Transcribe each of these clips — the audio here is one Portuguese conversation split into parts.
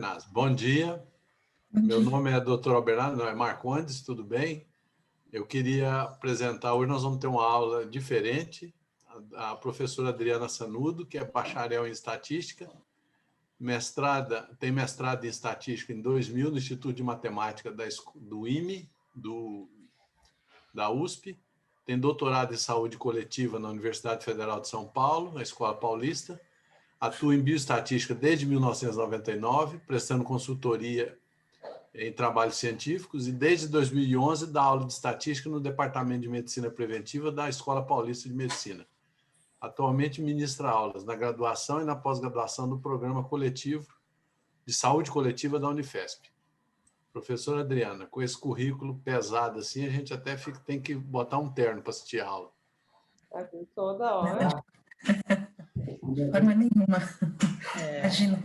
Albernaz. Bom dia. Meu nome é Dr. Albernaz, não é Marcondes, tudo bem? Eu queria apresentar, hoje nós vamos ter uma aula diferente. A professora Adriana Sanudo, que é bacharel em estatística, tem mestrado em estatística em 2000 no Instituto de Matemática do IME, da USP, tem doutorado em saúde coletiva na Universidade Federal de São Paulo, na Escola Paulista, atua em bioestatística desde 1999, prestando consultoria em trabalhos científicos, e desde 2011 dá aula de estatística no Departamento de Medicina Preventiva da Escola Paulista de Medicina. Atualmente ministra aulas na graduação e na pós-graduação do Programa Coletivo de Saúde Coletiva da Unifesp. Professora Adriana, com esse currículo pesado assim, a gente até tem que botar um terno para assistir a aula. Aqui toda hora. De forma nenhuma. Imagina.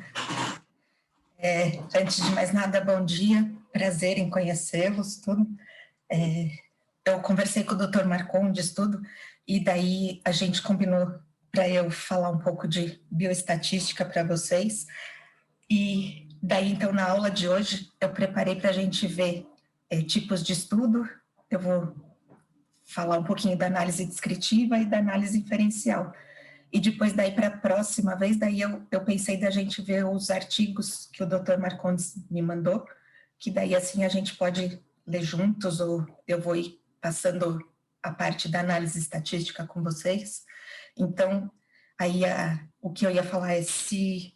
Antes de mais nada, bom dia, prazer em conhecê-los, tudo. Eu conversei com o Dr. Marcondes, tudo, e daí a gente combinou para eu falar um pouco de bioestatística para vocês. E daí, então, na aula de hoje, eu preparei para a gente ver tipos de estudo. Eu vou falar um pouquinho da análise descritiva e da análise inferencial. E depois, daí, para a próxima vez, daí eu pensei da gente ver os artigos que o Dr. Marcondes me mandou, que daí, assim, a gente pode ler juntos, ou eu vou ir passando a parte da análise estatística com vocês. Então, aí o que eu ia falar é, se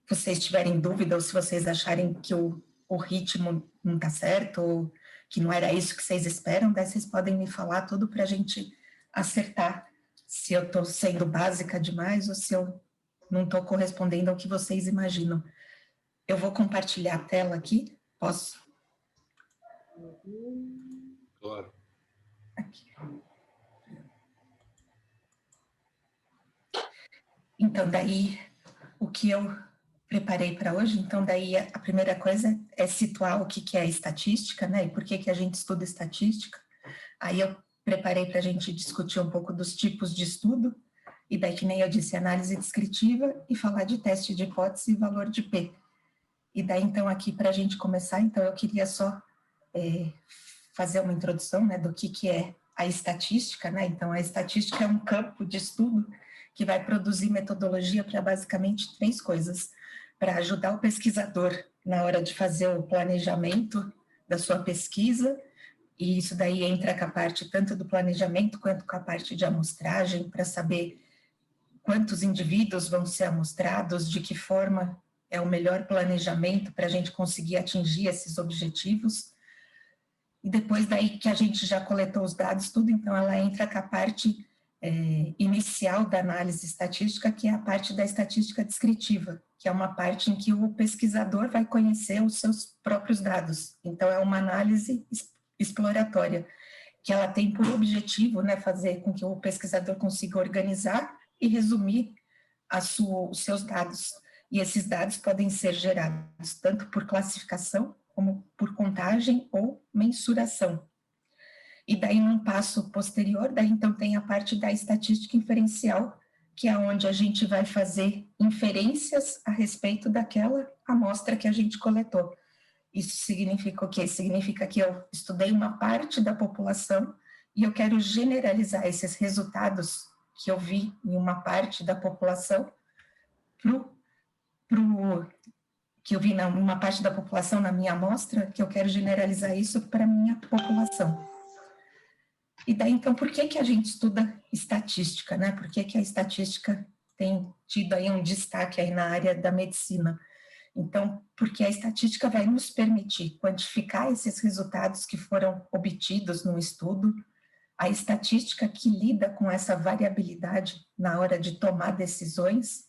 vocês tiverem dúvida, ou se vocês acharem que o ritmo não está certo, ou que não era isso que vocês esperam, daí vocês podem me falar tudo para a gente acertar se eu estou sendo básica demais ou se eu não estou correspondendo ao que vocês imaginam. Eu vou compartilhar a tela aqui, posso? Claro. Aqui. Então, daí, o que eu preparei para hoje, então, daí a primeira coisa é situar o que é a estatística, né, e por que a gente estuda estatística. Aí eu preparei para a gente discutir um pouco dos tipos de estudo, e daí, que nem eu disse, análise descritiva e falar de teste de hipótese e valor de P. E daí, então, aqui, para a gente começar, então, eu queria só fazer uma introdução, né, do que é a estatística, né, então, a estatística é um campo de estudo que vai produzir metodologia para basicamente 3 coisas: para ajudar o pesquisador na hora de fazer o planejamento da sua pesquisa, e isso daí entra com a parte tanto do planejamento quanto com a parte de amostragem, para saber quantos indivíduos vão ser amostrados, de que forma é o melhor planejamento para a gente conseguir atingir esses objetivos. E depois daí que a gente já coletou os dados, tudo, então ela entra com a parte inicial da análise estatística, que é a parte da estatística descritiva, que é uma parte em que o pesquisador vai conhecer os seus próprios dados. Então, é uma análise exploratória, que ela tem por objetivo, né, fazer com que o pesquisador consiga organizar e resumir os seus dados. E esses dados podem ser gerados tanto por classificação, como por contagem ou mensuração. E daí, num passo posterior, daí então tem a parte da estatística inferencial, que é onde a gente vai fazer inferências a respeito daquela amostra que a gente coletou. Isso significa o quê? Significa que eu estudei uma parte da população e eu quero generalizar esses resultados que eu vi em uma parte da população que eu vi numa parte da população na minha amostra, que eu quero generalizar isso para a minha população. E daí, então, por que a gente estuda estatística, né? Por que a estatística tem tido aí um destaque aí na área da medicina? Então, porque a estatística vai nos permitir quantificar esses resultados que foram obtidos no estudo, a estatística que lida com essa variabilidade na hora de tomar decisões.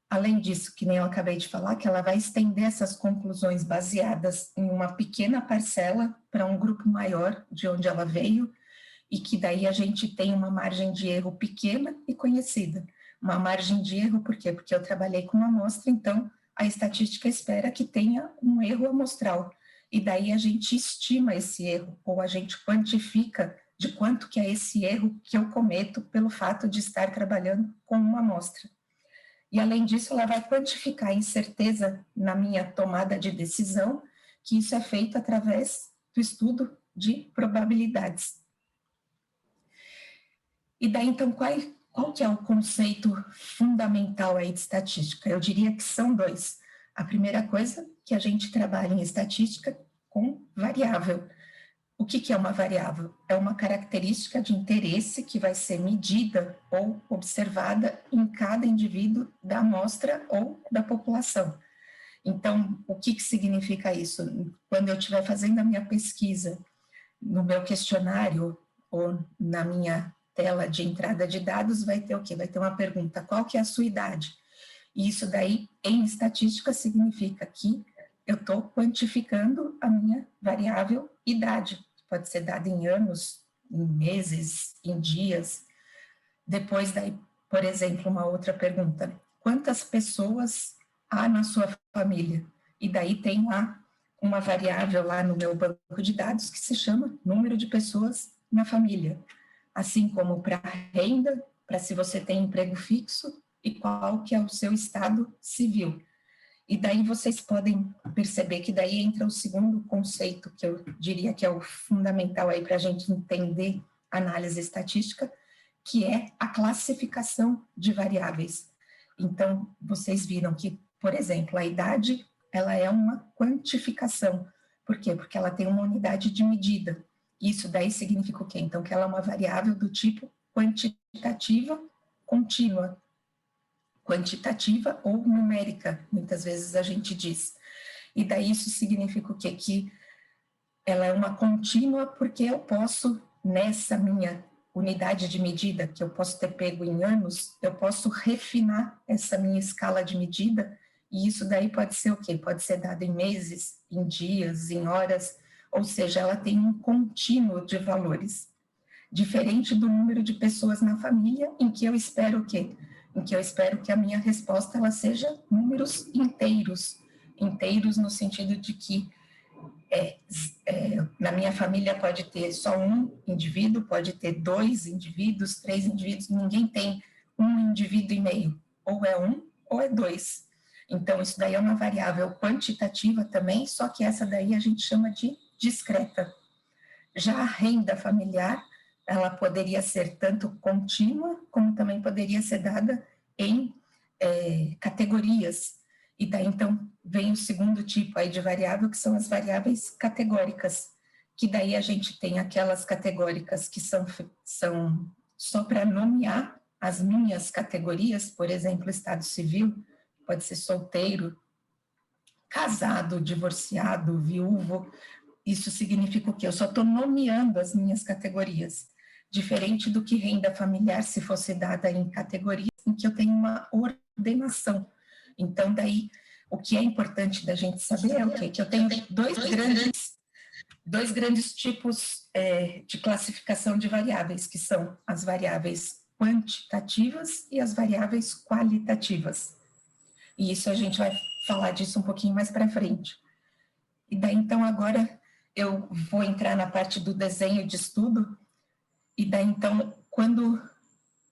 Além disso, que nem eu acabei de falar, que ela vai estender essas conclusões baseadas em uma pequena parcela para um grupo maior de onde ela veio, e que daí a gente tem uma margem de erro pequena e conhecida. Uma margem de erro, por quê? Porque eu trabalhei com uma amostra, então a estatística espera que tenha um erro amostral, e daí a gente estima esse erro, ou a gente quantifica de quanto que é esse erro que eu cometo pelo fato de estar trabalhando com uma amostra. E, além disso, ela vai quantificar a incerteza na minha tomada de decisão, que isso é feito através do estudo de probabilidades. E daí, então, qual que é o conceito fundamental aí de estatística? Eu diria que são dois. A primeira coisa, que a gente trabalha em estatística com variável. O que é uma variável? É uma característica de interesse que vai ser medida ou observada em cada indivíduo da amostra ou da população. Então, o que significa isso? Quando eu estiver fazendo a minha pesquisa no meu questionário ou na minha tela de entrada de dados, vai ter o quê? Vai ter uma pergunta, qual que é a sua idade? E isso daí, em estatística, significa que eu estou quantificando a minha variável idade. Pode ser dada em anos, em meses, em dias. Depois daí, por exemplo, uma outra pergunta, quantas pessoas há na sua família? E daí tem lá uma variável lá no meu banco de dados que se chama número de pessoas na família. Assim como para renda, para se você tem emprego fixo e qual que é o seu estado civil. E daí vocês podem perceber que daí entra o segundo conceito, que eu diria que é o fundamental aí para a gente entender análise estatística, que é a classificação de variáveis. Então, vocês viram que, por exemplo, a idade, ela é uma quantificação. Por quê? Porque ela tem uma unidade de medida. Isso daí significa o quê? Então, que ela é uma variável do tipo quantitativa contínua. Quantitativa ou numérica, muitas vezes a gente diz. E daí isso significa o quê? Que ela é uma contínua porque eu posso, nessa minha unidade de medida, que eu posso ter pego em anos, eu posso refinar essa minha escala de medida, e isso daí pode ser o quê? Pode ser dado em meses, em dias, em horas, ou seja, ela tem um contínuo de valores. Diferente do número de pessoas na família, em que eu espero o quê? Em que eu espero que a minha resposta ela seja números inteiros. Inteiros no sentido de que na minha família pode ter só um indivíduo, pode ter 2 indivíduos, 3 indivíduos, ninguém tem 1 indivíduo e meio. Ou é 1 ou é 2. Então, isso daí é uma variável quantitativa também, só que essa daí a gente chama de discreta. Já a renda familiar, ela poderia ser tanto contínua, como também poderia ser dada em categorias. E daí, então, vem o segundo tipo aí de variável, que são as variáveis categóricas, que daí a gente tem aquelas categóricas que são só para nomear as minhas categorias, por exemplo, estado civil, pode ser solteiro, casado, divorciado, viúvo. Isso significa o quê? Eu só estou nomeando as minhas categorias, diferente do que renda familiar, se fosse dada em categorias em que eu tenho uma ordenação. Então, daí, o que é importante da gente saber é o quê? Que eu tenho dois grandes tipos de classificação de variáveis, que são as variáveis quantitativas e as variáveis qualitativas. E isso a gente vai falar disso um pouquinho mais para frente. E daí, então, agora eu vou entrar na parte do desenho de estudo, e daí, então, quando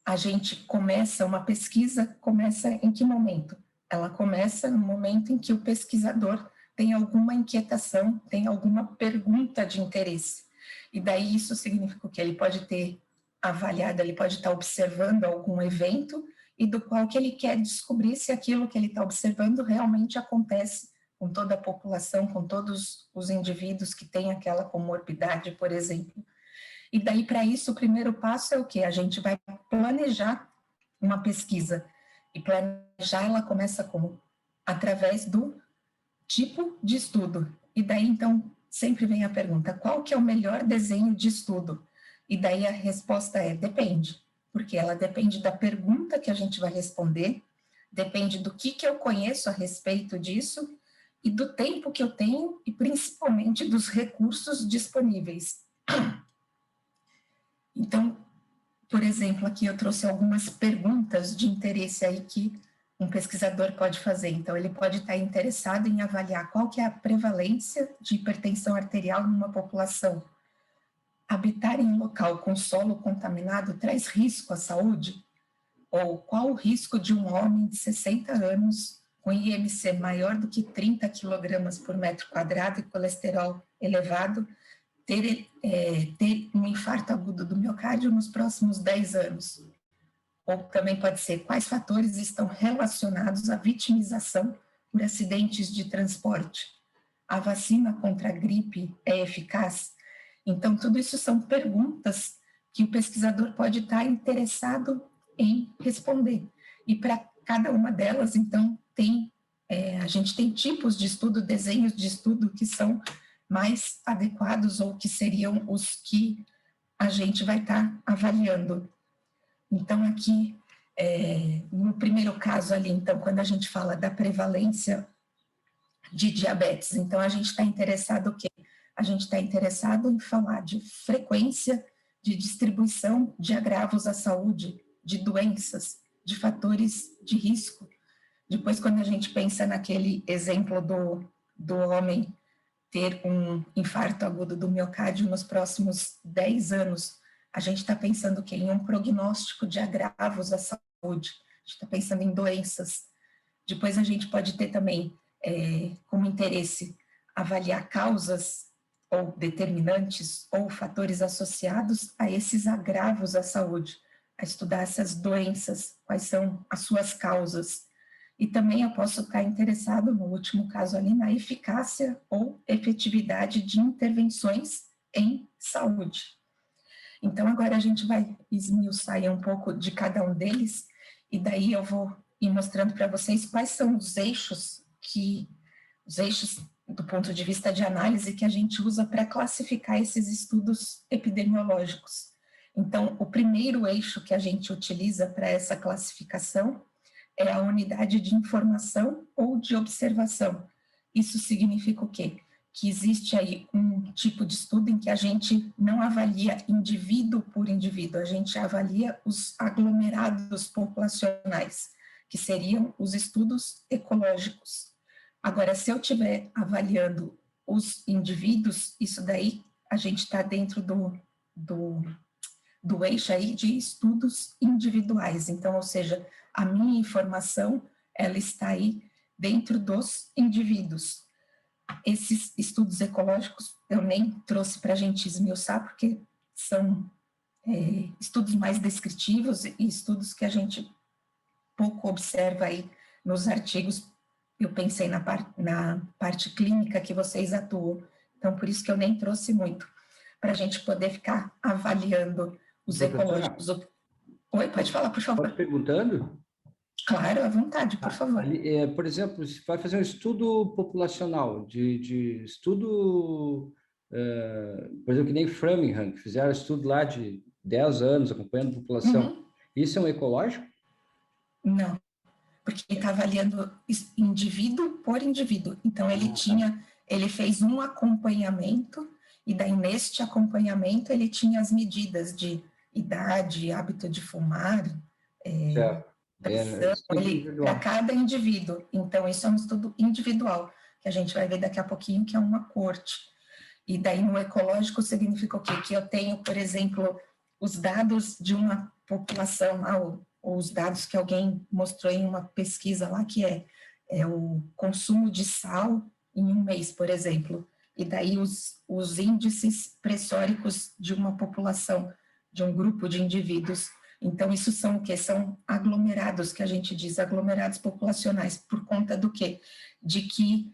a gente começa uma pesquisa, começa em que momento? Ela começa no momento em que o pesquisador tem alguma inquietação, tem alguma pergunta de interesse. E daí isso significa que ele pode ter avaliado, ele pode estar observando algum evento e do qual que ele quer descobrir se aquilo que ele está observando realmente acontece com toda a população, com todos os indivíduos que têm aquela comorbidade, por exemplo. E daí, para isso, o primeiro passo é o quê? A gente vai planejar uma pesquisa. E planejar, ela começa como? Através do tipo de estudo. E daí, então, sempre vem a pergunta, qual que é o melhor desenho de estudo? E daí a resposta é, depende. Porque ela depende da pergunta que a gente vai responder, depende do que eu conheço a respeito disso, e do tempo que eu tenho, e principalmente dos recursos disponíveis. Então, por exemplo, aqui eu trouxe algumas perguntas de interesse aí que um pesquisador pode fazer. Então, ele pode estar interessado em avaliar qual que é a prevalência de hipertensão arterial numa população. Habitar em um local com solo contaminado traz risco à saúde? Ou qual o risco de um homem de 60 anos com IMC maior do que 30 kg por metro quadrado e colesterol elevado ter um infarto agudo do miocárdio nos próximos 10 anos? Ou também pode ser, quais fatores estão relacionados à vitimização por acidentes de transporte? A vacina contra a gripe é eficaz? Então, tudo isso são perguntas que o pesquisador pode estar interessado em responder. E para cada uma delas, então, a gente tem tipos de estudo, desenhos de estudo que são mais adequados ou que seriam os que a gente vai estar avaliando. Então, aqui, no primeiro caso ali, então, quando a gente fala da prevalência de diabetes, então a gente está interessado o quê? A gente está interessado em falar de frequência, de distribuição de agravos à saúde, de doenças, de fatores de risco. Depois, quando a gente pensa naquele exemplo do homem ter um infarto agudo do miocárdio nos próximos 10 anos, a gente está pensando que em um prognóstico de agravos à saúde, a gente está pensando em doenças. Depois a gente pode ter também como interesse avaliar causas ou determinantes ou fatores associados a esses agravos à saúde, a estudar essas doenças, quais são as suas causas. E também eu posso estar interessado, no último caso ali, na eficácia ou efetividade de intervenções em saúde. Então, agora a gente vai esmiuçar um pouco de cada um deles, e daí eu vou ir mostrando para vocês quais são os eixos do ponto de vista de análise que a gente usa para classificar esses estudos epidemiológicos. Então, o primeiro eixo que a gente utiliza para essa classificação é a unidade de informação ou de observação. Isso significa o quê? Que existe aí um tipo de estudo em que a gente não avalia indivíduo por indivíduo, a gente avalia os aglomerados populacionais, que seriam os estudos ecológicos. Agora, se eu estiver avaliando os indivíduos, isso daí a gente está dentro do eixo aí de estudos individuais. Então, ou seja, a minha informação, ela está aí dentro dos indivíduos. Esses estudos ecológicos eu nem trouxe para a gente esmiuçar, porque são estudos mais descritivos e estudos que a gente pouco observa aí nos artigos. Eu pensei na parte clínica que vocês atuam, então por isso que eu nem trouxe muito, para a gente poder ficar avaliando os ecológicos. Oi, pode falar, por favor. Pode perguntando? Claro, à vontade, por favor. Por exemplo, se vai fazer um estudo populacional, de estudo, por exemplo, que nem Framingham, que fizeram estudo lá de 10 anos acompanhando a população. Isso é um ecológico? Não, porque ele está avaliando indivíduo por indivíduo. Então, ele fez um acompanhamento, e daí neste acompanhamento ele tinha as medidas de idade, hábito de fumar, pressão, para cada indivíduo. Então, isso é um estudo individual, que a gente vai ver daqui a pouquinho, que é uma corte. E daí no ecológico significa o quê? Que eu tenho, por exemplo, os dados de uma população, ou os dados que alguém mostrou em uma pesquisa lá, que é o consumo de sal em um mês, por exemplo. E daí os índices pressóricos de uma população, de um grupo de indivíduos. Então, isso são o quê? São aglomerados, que a gente diz, aglomerados populacionais, por conta do quê? De que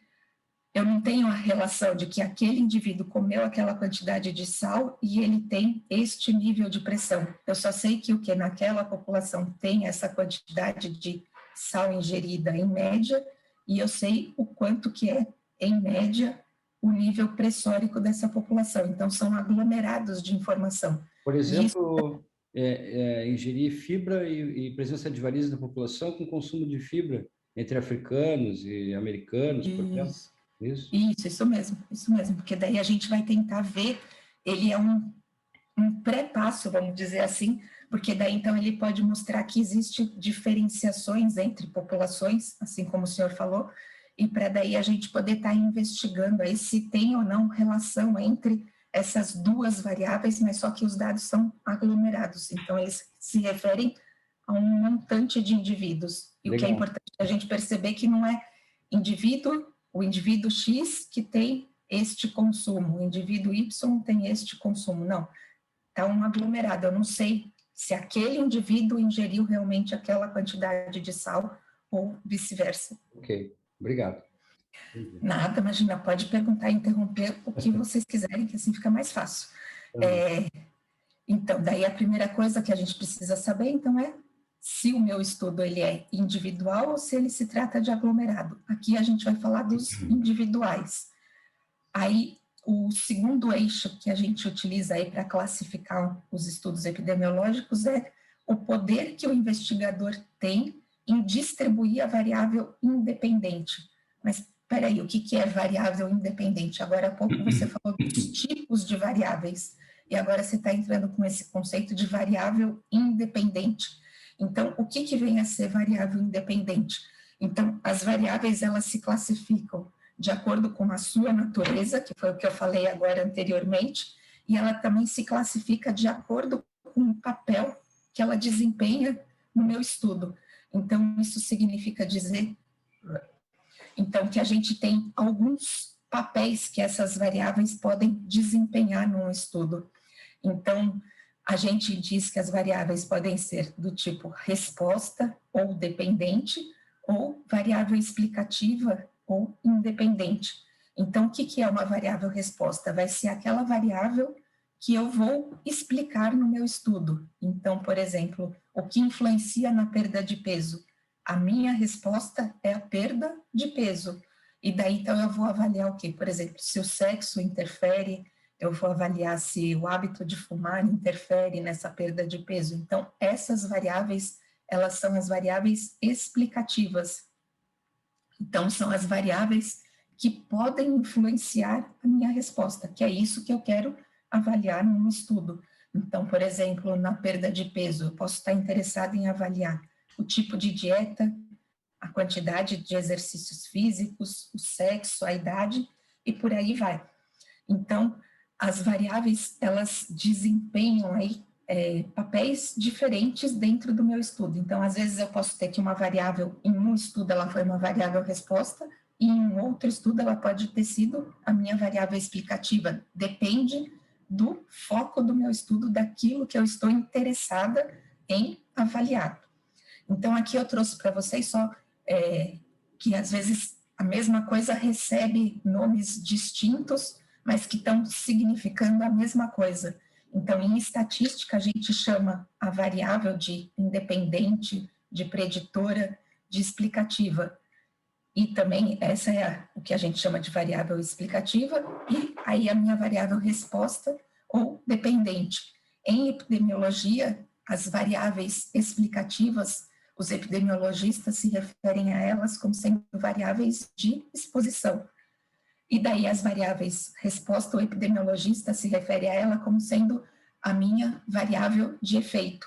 eu não tenho a relação de que aquele indivíduo comeu aquela quantidade de sal e ele tem este nível de pressão. Eu só sei que o que naquela população tem essa quantidade de sal ingerida em média, e eu sei o quanto que é, em média, o nível pressórico dessa população. Então, são aglomerados de informação. Por exemplo, ingerir fibra e presença de varizes na população com consumo de fibra entre africanos e americanos, por exemplo. Isso mesmo, porque daí a gente vai tentar ver, ele é um pré-passo, vamos dizer assim, porque daí então ele pode mostrar que existe diferenciações entre populações, assim como o senhor falou, e para daí a gente poder estar investigando aí se tem ou não relação entre essas duas variáveis, mas só que os dados são aglomerados, então eles se referem a um montante de indivíduos. E o que é importante é a gente perceber que não é o indivíduo X que tem este consumo, o indivíduo Y tem este consumo, não. Está um aglomerado, eu não sei se aquele indivíduo ingeriu realmente aquela quantidade de sal ou vice-versa. Ok, obrigado. Nada, imagina, pode perguntar e interromper o que vocês quiserem, que assim fica mais fácil. Então, daí a primeira coisa que a gente precisa saber, então, é se o meu estudo ele é individual ou se ele se trata de aglomerado. Aqui a gente vai falar dos individuais. Aí, o segundo eixo que a gente utiliza aí para classificar os estudos epidemiológicos é o poder que o investigador tem em distribuir a variável independente. Mas, espera aí, o que é variável independente? Agora há pouco você falou dos tipos de variáveis, e agora você está entrando com esse conceito de variável independente. Então, o que vem a ser variável independente? Então, as variáveis, elas se classificam de acordo com a sua natureza, que foi o que eu falei agora anteriormente, e ela também se classifica de acordo com o papel que ela desempenha no meu estudo. Então, isso significa dizer, então, que a gente tem alguns papéis que essas variáveis podem desempenhar num estudo. Então, a gente diz que as variáveis podem ser do tipo resposta ou dependente, ou variável explicativa ou independente. Então, o que é uma variável resposta? Vai ser aquela variável que eu vou explicar no meu estudo. Então, por exemplo, o que influencia na perda de peso? A minha resposta é a perda de peso. E daí, então, eu vou avaliar o quê? Por exemplo, se o sexo interfere, eu vou avaliar se o hábito de fumar interfere nessa perda de peso. Então, essas variáveis, elas são as variáveis explicativas. Então, são as variáveis que podem influenciar a minha resposta, que é isso que eu quero avaliar num estudo. Então, por exemplo, na perda de peso, eu posso estar interessado em avaliar o tipo de dieta, a quantidade de exercícios físicos, o sexo, a idade, e por aí vai. Então, as variáveis, elas desempenham aí papéis diferentes dentro do meu estudo. Então, às vezes eu posso ter que uma variável, em um estudo ela foi uma variável resposta, e em outro estudo ela pode ter sido a minha variável explicativa. Depende do foco do meu estudo, daquilo que eu estou interessada em avaliar. Então, aqui eu trouxe para vocês só que às vezes a mesma coisa recebe nomes distintos, mas que estão significando a mesma coisa. Então, em estatística, a gente chama a variável de independente, de preditora, de explicativa. E também essa é o que a gente chama de variável explicativa, e aí a minha variável resposta ou dependente. Em epidemiologia, as variáveis explicativas, os epidemiologistas se referem a elas como sendo variáveis de exposição. E daí as variáveis resposta, o epidemiologista se refere a ela como sendo a minha variável de efeito.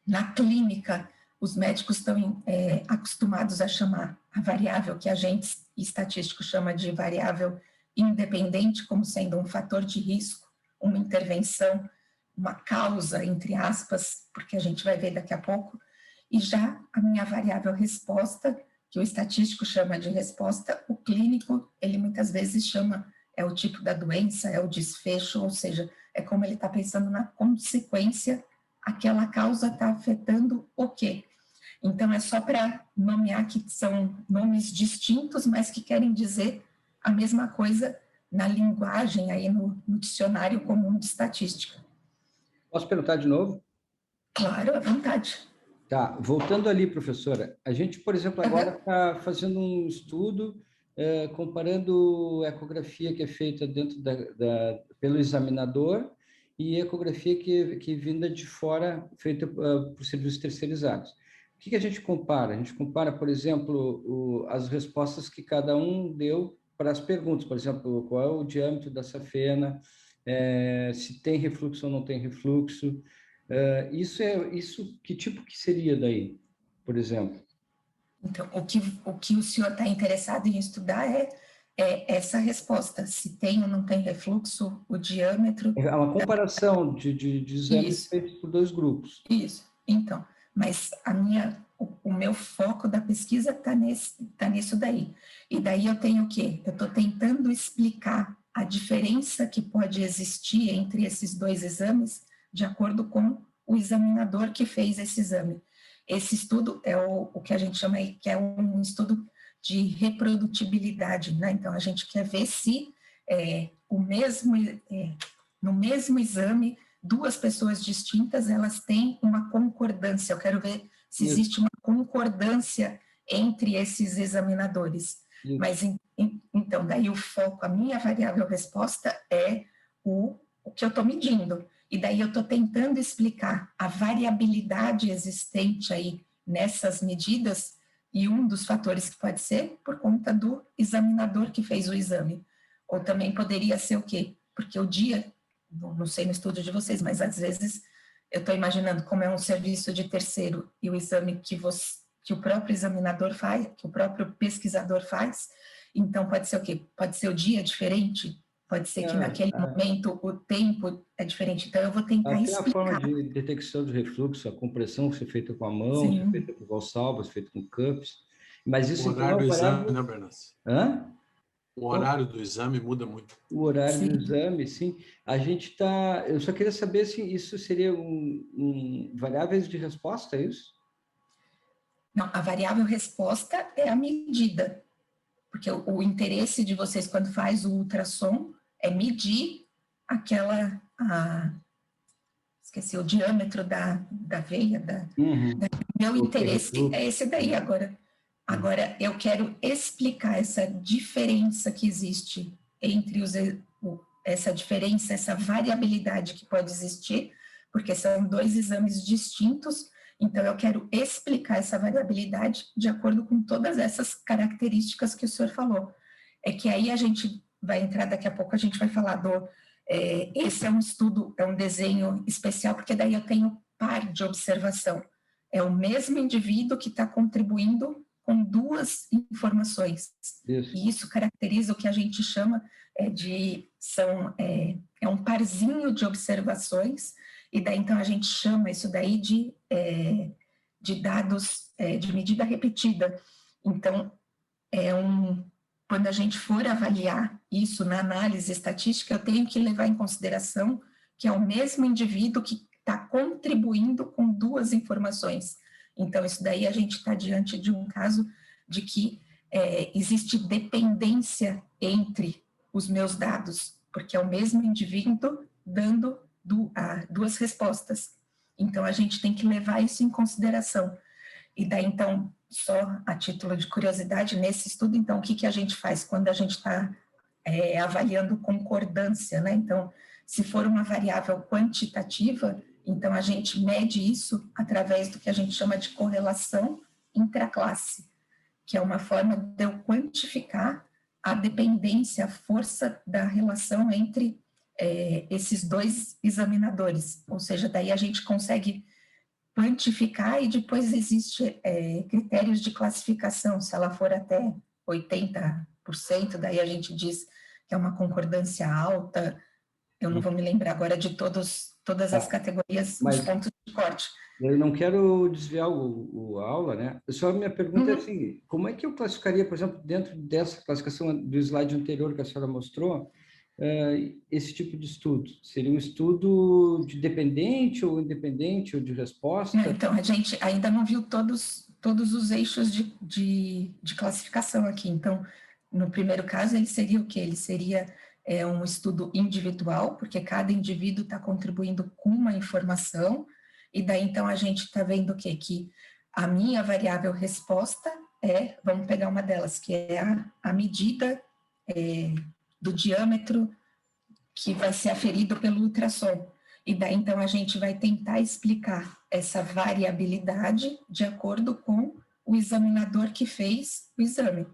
Na clínica, os médicos estão acostumados a chamar a variável que a gente estatístico chama de variável independente como sendo um fator de risco, uma intervenção, uma causa, entre aspas, porque a gente vai ver daqui a pouco, e já a minha variável resposta, que o estatístico chama de resposta, o clínico, ele muitas vezes chama, é o tipo da doença, é o desfecho, ou seja, é como ele está pensando na consequência, aquela causa está afetando o quê? Então, é só para nomear que são nomes distintos, mas que querem dizer a mesma coisa na linguagem, aí no dicionário comum de estatística. Posso perguntar de novo? Claro, à vontade. Tá, voltando ali, professora, a gente, por exemplo, agora está fazendo um estudo comparando ecografia que é feita dentro pelo examinador e ecografia que vinda de fora, feita por serviços terceirizados. O que a gente compara? A gente compara, por exemplo, as respostas que cada um deu para as perguntas, por exemplo, qual é o diâmetro da safena, se tem refluxo ou não tem refluxo. Isso que tipo que seria daí, por exemplo? Então, o que o senhor está interessado em estudar é essa resposta, se tem ou não tem refluxo, o diâmetro... É uma comparação de exames feitos por dois grupos. Isso. Então, mas o meu foco da pesquisa está nisso daí. E daí eu tenho o quê? Eu estou tentando explicar a diferença que pode existir entre esses dois exames de acordo com o examinador que fez esse exame. Esse estudo é o que a gente chama aí, que é um estudo de reprodutibilidade, né? Então, a gente quer ver se no mesmo exame, duas pessoas distintas, elas têm uma concordância. Eu quero ver se existe uma concordância entre esses examinadores. Mas, então, daí o foco, a minha variável resposta é o que eu estou medindo. E daí eu estou tentando explicar a variabilidade existente aí nessas medidas, e um dos fatores que pode ser por conta do examinador que fez o exame. Ou também poderia ser o quê? Porque o dia, não sei no estudo de vocês, mas às vezes eu estou imaginando como é um serviço de terceiro e o exame que o próprio examinador faz, que o próprio pesquisador faz, então pode ser o quê? Pode ser o dia diferente, pode ser que naquele momento o tempo é diferente, então eu vou tentar explicar. Tem a forma de detecção de refluxo, a compressão que é feita com a mão, que é feita com valsalvas, feita com cups, mas isso... O horário do exame, né, Bernas? Hã? O horário do exame muda muito. O horário do exame, sim. A gente está... Eu só queria saber se isso seria variáveis de resposta, é isso? Não, a variável resposta é a medida, porque o interesse de vocês quando faz o ultrassom é medir esqueci, o diâmetro da veia, meu interesse é esse daí agora. Agora, eu quero explicar essa diferença que existe entre essa variabilidade que pode existir, porque são dois exames distintos, então eu quero explicar essa variabilidade de acordo com todas essas características que o senhor falou. É que aí a gente vai entrar, daqui a pouco a gente vai falar esse é um estudo, é um desenho especial, porque daí eu tenho par de observação. É o mesmo indivíduo que está contribuindo com duas informações. Isso. E isso caracteriza o que a gente chama é um parzinho de observações, e daí então a gente chama isso daí de dados de medida repetida. Então, quando a gente for avaliar isso na análise estatística, eu tenho que levar em consideração que é o mesmo indivíduo que está contribuindo com duas informações. Então, isso daí a gente está diante de um caso de que existe dependência entre os meus dados, porque é o mesmo indivíduo dando duas respostas. Então, a gente tem que levar isso em consideração. E daí, então, só a título de curiosidade, nesse estudo, então, o que a gente faz quando a gente está avaliando concordância, né? Então, se for uma variável quantitativa, então a gente mede isso através do que a gente chama de correlação intraclasse, que é uma forma de eu quantificar a dependência, a força da relação entre esses dois examinadores. Ou seja, daí a gente consegue quantificar e depois existe critérios de classificação, se ela for até 80%, daí a gente diz que é uma concordância alta. Eu não vou me lembrar agora de todas as categorias de pontos de corte. Eu não quero desviar a aula, né? Só minha pergunta é assim, como é que eu classificaria, por exemplo, dentro dessa classificação do slide anterior que a senhora mostrou, esse tipo de estudo? Seria um estudo de dependente ou independente ou de resposta? Então, a gente ainda não viu todos os eixos de classificação aqui. Então, no primeiro caso, ele seria o quê? Ele seria um estudo individual, porque cada indivíduo está contribuindo com uma informação, e daí, então, a gente está vendo o quê? Que a minha variável resposta vamos pegar uma delas, que é a medida do diâmetro que vai ser aferido pelo ultrassom. E daí, então, a gente vai tentar explicar essa variabilidade de acordo com o examinador que fez o exame.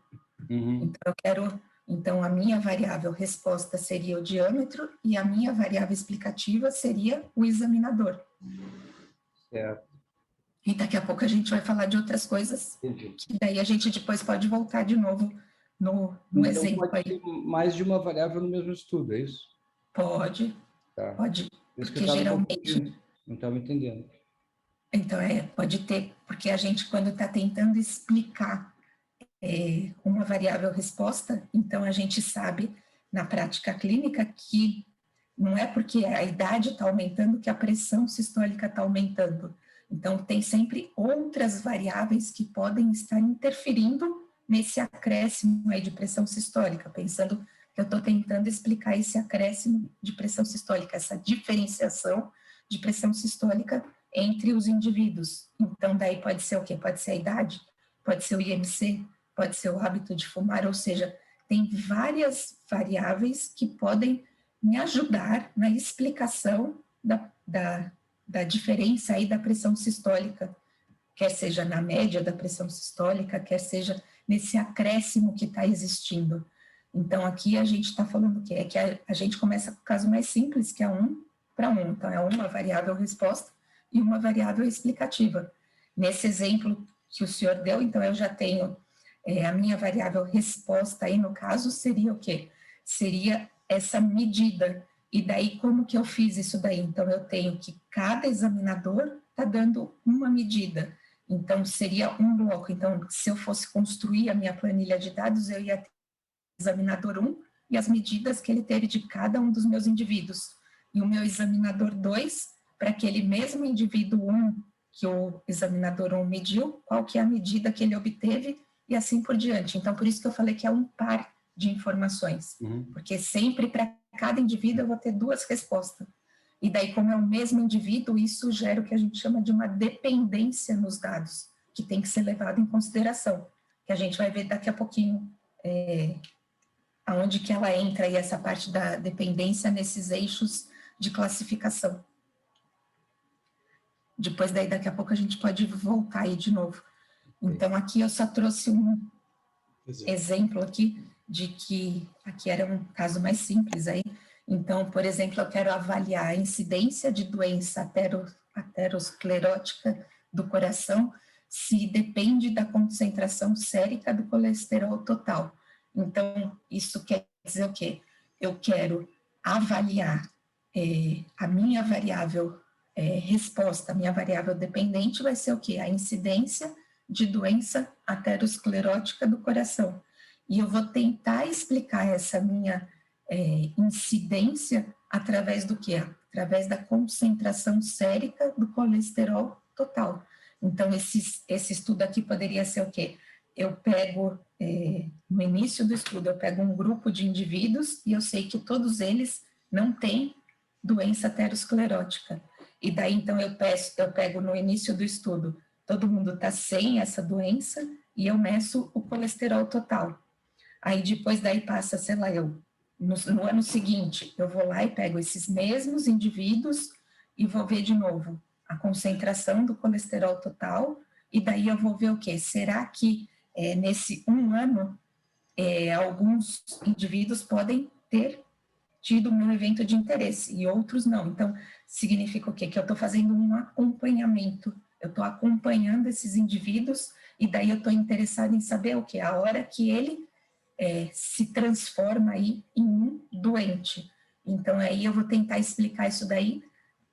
Então, a minha variável resposta seria o diâmetro e a minha variável explicativa seria o examinador. Certo. E daqui a pouco a gente vai falar de outras coisas, que daí a gente depois pode voltar de novo no exemplo pode aí. Ter mais de uma variável no mesmo estudo, é isso? Pode, Tá. pode, Isso porque geralmente... Não estava entendendo. Então, pode ter, porque a gente, quando está tentando explicar uma variável resposta, então a gente sabe, na prática clínica, que não é porque a idade está aumentando que a pressão sistólica está aumentando. Então, tem sempre outras variáveis que podem estar interferindo nesse acréscimo aí de pressão sistólica, pensando que eu estou tentando explicar esse acréscimo de pressão sistólica, essa diferenciação de pressão sistólica entre os indivíduos. Então, daí pode ser o quê? Pode ser a idade, pode ser o IMC, pode ser o hábito de fumar, ou seja, tem várias variáveis que podem me ajudar na explicação da diferença aí da pressão sistólica, quer seja na média da pressão sistólica, quer seja nesse acréscimo que está existindo. Então, aqui a gente está falando o quê? É que a gente começa com o caso mais simples, que é 1 para 1. Então, é uma variável resposta e uma variável explicativa. Nesse exemplo que o senhor deu, então, eu já tenho a minha variável resposta aí, no caso, seria o quê? Seria essa medida. E daí, como que eu fiz isso daí? Então, eu tenho que cada examinador está dando uma medida. Então, seria um bloco. Então, se eu fosse construir a minha planilha de dados, eu ia ter o examinador 1 e as medidas que ele teve de cada um dos meus indivíduos. E o meu examinador 2, para aquele mesmo indivíduo 1 que o examinador 1 mediu, qual que é a medida que ele obteve e assim por diante. Então, por isso que eu falei que é um par de informações, porque sempre para cada indivíduo eu vou ter duas respostas. E daí, como é o mesmo indivíduo, isso gera o que a gente chama de uma dependência nos dados, que tem que ser levado em consideração, que a gente vai ver daqui a pouquinho aonde que ela entra aí, essa parte da dependência nesses eixos de classificação. Depois daí, daqui a pouco a gente pode voltar aí de novo. Então, aqui eu só trouxe um exemplo aqui de que aqui era um caso mais simples aí. Então, por exemplo, eu quero avaliar a incidência de doença aterosclerótica do coração se depende da concentração sérica do colesterol total. Então, isso quer dizer o quê? Eu quero avaliar a minha variável resposta, a minha variável dependente vai ser o quê? A incidência de doença aterosclerótica do coração. E eu vou tentar explicar essa minha incidência através do quê? Através da concentração sérica do colesterol total. Então, esse estudo aqui poderia ser o quê? Eu pego, no início do estudo, eu pego um grupo de indivíduos e eu sei que todos eles não têm doença aterosclerótica. E daí, então, eu pego no início do estudo, todo mundo está sem essa doença e eu meço o colesterol total. Aí depois daí passa, sei lá, no ano seguinte, eu vou lá e pego esses mesmos indivíduos e vou ver de novo a concentração do colesterol total, e daí eu vou ver o quê? Será que nesse um ano alguns indivíduos podem ter tido um evento de interesse e outros não? Então, significa o quê? Que eu estou fazendo um acompanhamento, eu estou acompanhando esses indivíduos e daí eu estou interessado em saber o quê? A hora que ele se transforma aí em um doente. Então, aí eu vou tentar explicar isso daí.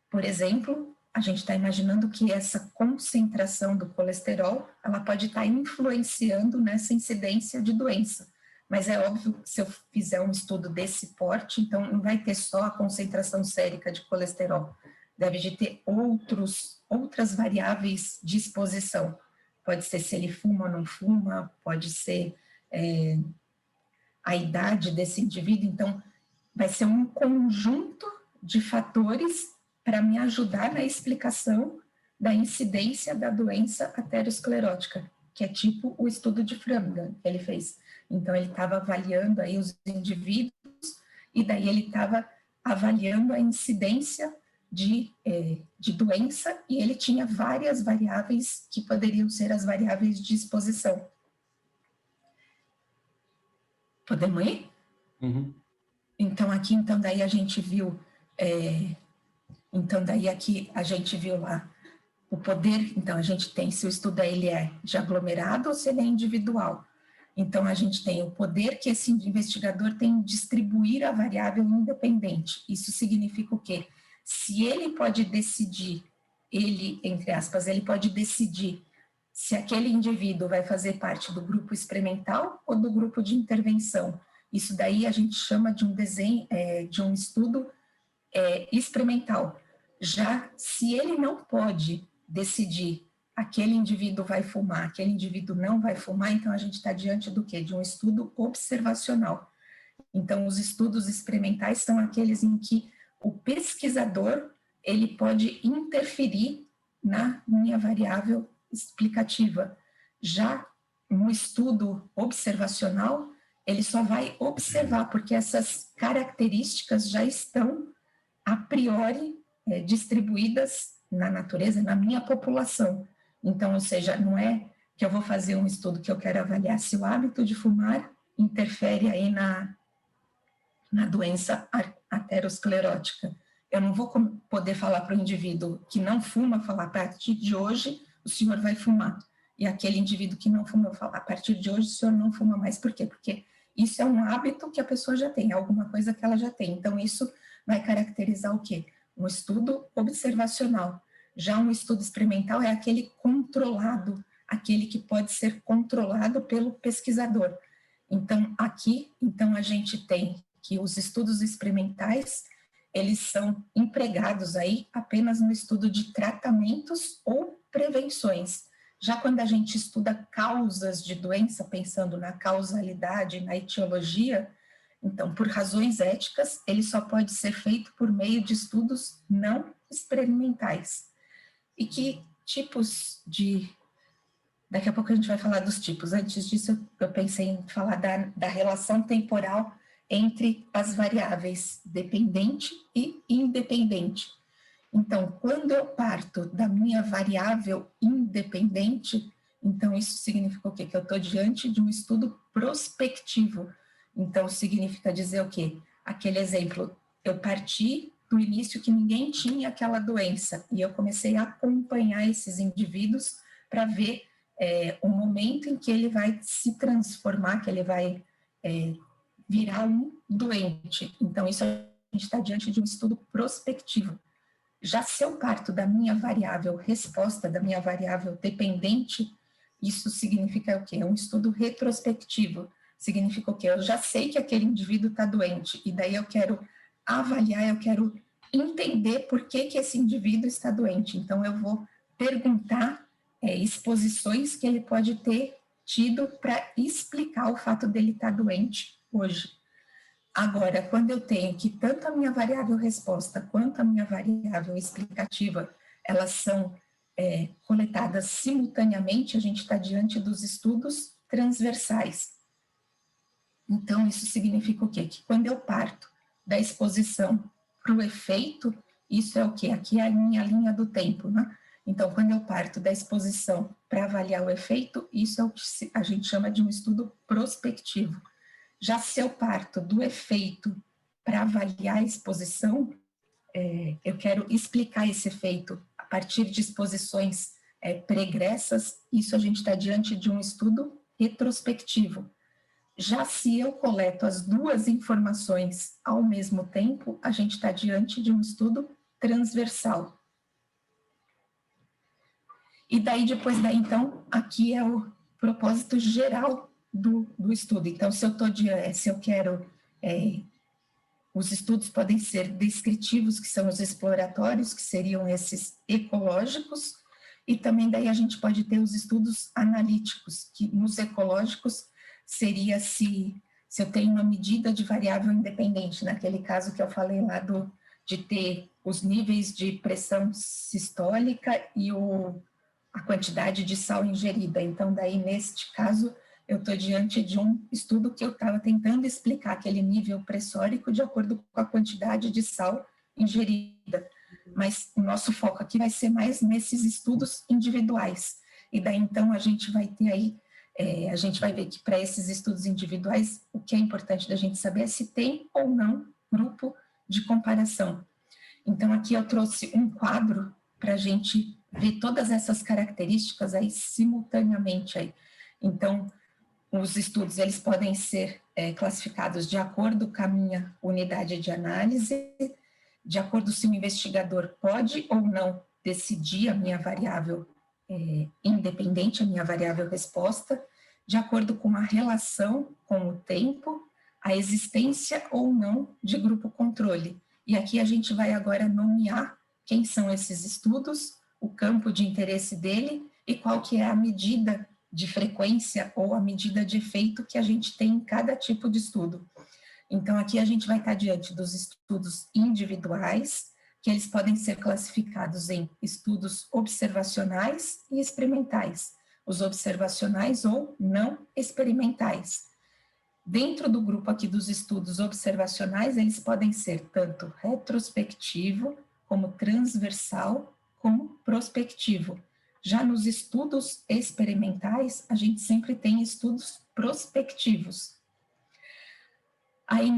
Por exemplo, a gente está imaginando que essa concentração do colesterol, ela pode estar influenciando nessa incidência de doença. Mas é óbvio que se eu fizer um estudo desse porte, então não vai ter só a concentração sérica de colesterol, deve de ter outras variáveis de exposição. Pode ser se ele fuma ou não fuma, pode ser a idade desse indivíduo. Então, vai ser um conjunto de fatores para me ajudar na explicação da incidência da doença aterosclerótica, que é tipo o estudo de Framingham que ele fez. Então, ele estava avaliando aí os indivíduos e daí ele estava avaliando a incidência de doença e ele tinha várias variáveis que poderiam ser as variáveis de exposição. Podemos ir? Uhum. Então, aqui, daí a gente viu, daí aqui a gente viu lá o poder, então a gente tem se o estudo ele é de aglomerado ou se ele é individual. Então, a gente tem o poder que esse investigador tem em distribuir a variável independente. Isso significa o quê? Se ele pode decidir ele, entre aspas, ele pode decidir se aquele indivíduo vai fazer parte do grupo experimental ou do grupo de intervenção. Isso daí a gente chama de um desenho, de um estudo experimental. Já se ele não pode decidir aquele indivíduo vai fumar, aquele indivíduo não vai fumar, então a gente está diante do quê? De um estudo observacional. Então, os estudos experimentais são aqueles em que o pesquisador ele pode interferir na minha variável explicativa. Já no estudo observacional, ele só vai observar, porque essas características já estão a priori distribuídas na natureza, na minha população. Então, ou seja, não é que eu vou fazer um estudo que eu quero avaliar se o hábito de fumar interfere aí na doença aterosclerótica. Eu não vou poder falar para o indivíduo que não fuma, falar, a partir de hoje o senhor vai fumar. E aquele indivíduo que não fuma, eu falar, a partir de hoje o senhor não fuma mais. Por quê? Porque isso é um hábito que a pessoa já tem, alguma coisa que ela já tem. Então, isso vai caracterizar o quê? Um estudo observacional. Já um estudo experimental é aquele controlado, aquele que pode ser controlado pelo pesquisador. Então, aqui, a gente tem que os estudos experimentais, eles são empregados aí apenas no estudo de tratamentos ou prevenções. Já quando a gente estuda causas de doença, pensando na causalidade, na etiologia, então, por razões éticas, ele só pode ser feito por meio de estudos não experimentais. E que tipos de... Daqui a pouco a gente vai falar dos tipos. Antes disso, eu pensei em falar da relação temporal entre as variáveis dependente e independente. Então, quando eu parto da minha variável independente, então isso significa o quê? Que eu estou diante de um estudo prospectivo. Então, significa dizer o quê? Aquele exemplo, eu parti do início que ninguém tinha aquela doença, e eu comecei a acompanhar esses indivíduos para ver o momento em que ele vai se transformar, que ele vai virar um doente. Então, isso a gente está diante de um estudo prospectivo. Já se eu parto da minha variável resposta, da minha variável dependente, isso significa o quê? É um estudo retrospectivo. Significa o quê? Eu já sei que aquele indivíduo está doente, e daí eu quero avaliar, eu quero entender por que esse indivíduo está doente. Então, eu vou perguntar exposições que ele pode ter tido para explicar o fato dele estar doente hoje. Agora, quando eu tenho que tanto a minha variável resposta quanto a minha variável explicativa, elas são coletadas simultaneamente, a gente está diante dos estudos transversais. Então, isso significa o quê? Que quando eu parto da exposição para o efeito, isso é o quê? Aqui é a minha linha do tempo, né? Então, quando eu parto da exposição para avaliar o efeito, isso é o que a gente chama de um estudo prospectivo. Já se eu parto do efeito para avaliar a exposição, eu quero explicar esse efeito a partir de exposições pregressas, isso a gente está diante de um estudo retrospectivo. Já se eu coleto as duas informações ao mesmo tempo, a gente está diante de um estudo transversal. E daí, então, aqui é o propósito geral do estudo. Então, se eu quero... os estudos podem ser descritivos, que são os exploratórios, que seriam esses ecológicos, e também daí a gente pode ter os estudos analíticos, que nos ecológicos seria se eu tenho uma medida de variável independente, naquele caso que eu falei lá de ter os níveis de pressão sistólica e a quantidade de sal ingerida. Então, daí, neste caso, eu estou diante de um estudo que eu estava tentando explicar aquele nível pressórico de acordo com a quantidade de sal ingerida. Mas o nosso foco aqui vai ser mais nesses estudos individuais. E daí, então, a gente vai ter aí, a gente vai ver que para esses estudos individuais, o que é importante da gente saber é se tem ou não grupo de comparação. Então, aqui eu trouxe um quadro para a gente ver todas essas características aí simultaneamente aí. Então, os estudos, eles podem ser classificados de acordo com a minha unidade de análise, de acordo se o investigador pode ou não decidir a minha variável independente, a minha variável resposta, de acordo com a relação com o tempo, a existência ou não de grupo controle. E aqui a gente vai agora nomear quem são esses estudos, o campo de interesse dele e qual que é a medida de frequência ou a medida de efeito que a gente tem em cada tipo de estudo. Então, aqui a gente vai estar diante dos estudos individuais, que eles podem ser classificados em estudos observacionais e experimentais, os observacionais ou não experimentais. Dentro do grupo aqui dos estudos observacionais, eles podem ser tanto retrospectivo, como transversal, como prospectivo. Já nos estudos experimentais, a gente sempre tem estudos prospectivos. Aí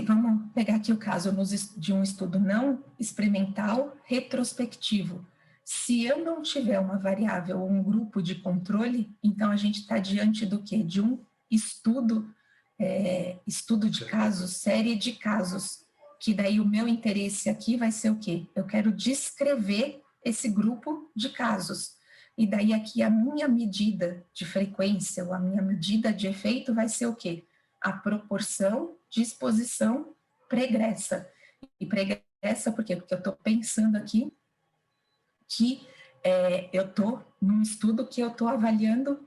vamos pegar aqui o caso de um estudo não experimental retrospectivo. Se eu não tiver uma variável ou um grupo de controle, então a gente está diante do quê? De um estudo de casos, série de casos, que daí o meu interesse aqui vai ser o quê? Eu quero descrever esse grupo de casos. E daí aqui a minha medida de frequência ou a minha medida de efeito vai ser o quê? A proporção de exposição pregressa. E pregressa por quê? Porque eu estou pensando aqui que eu estou num estudo que eu estou avaliando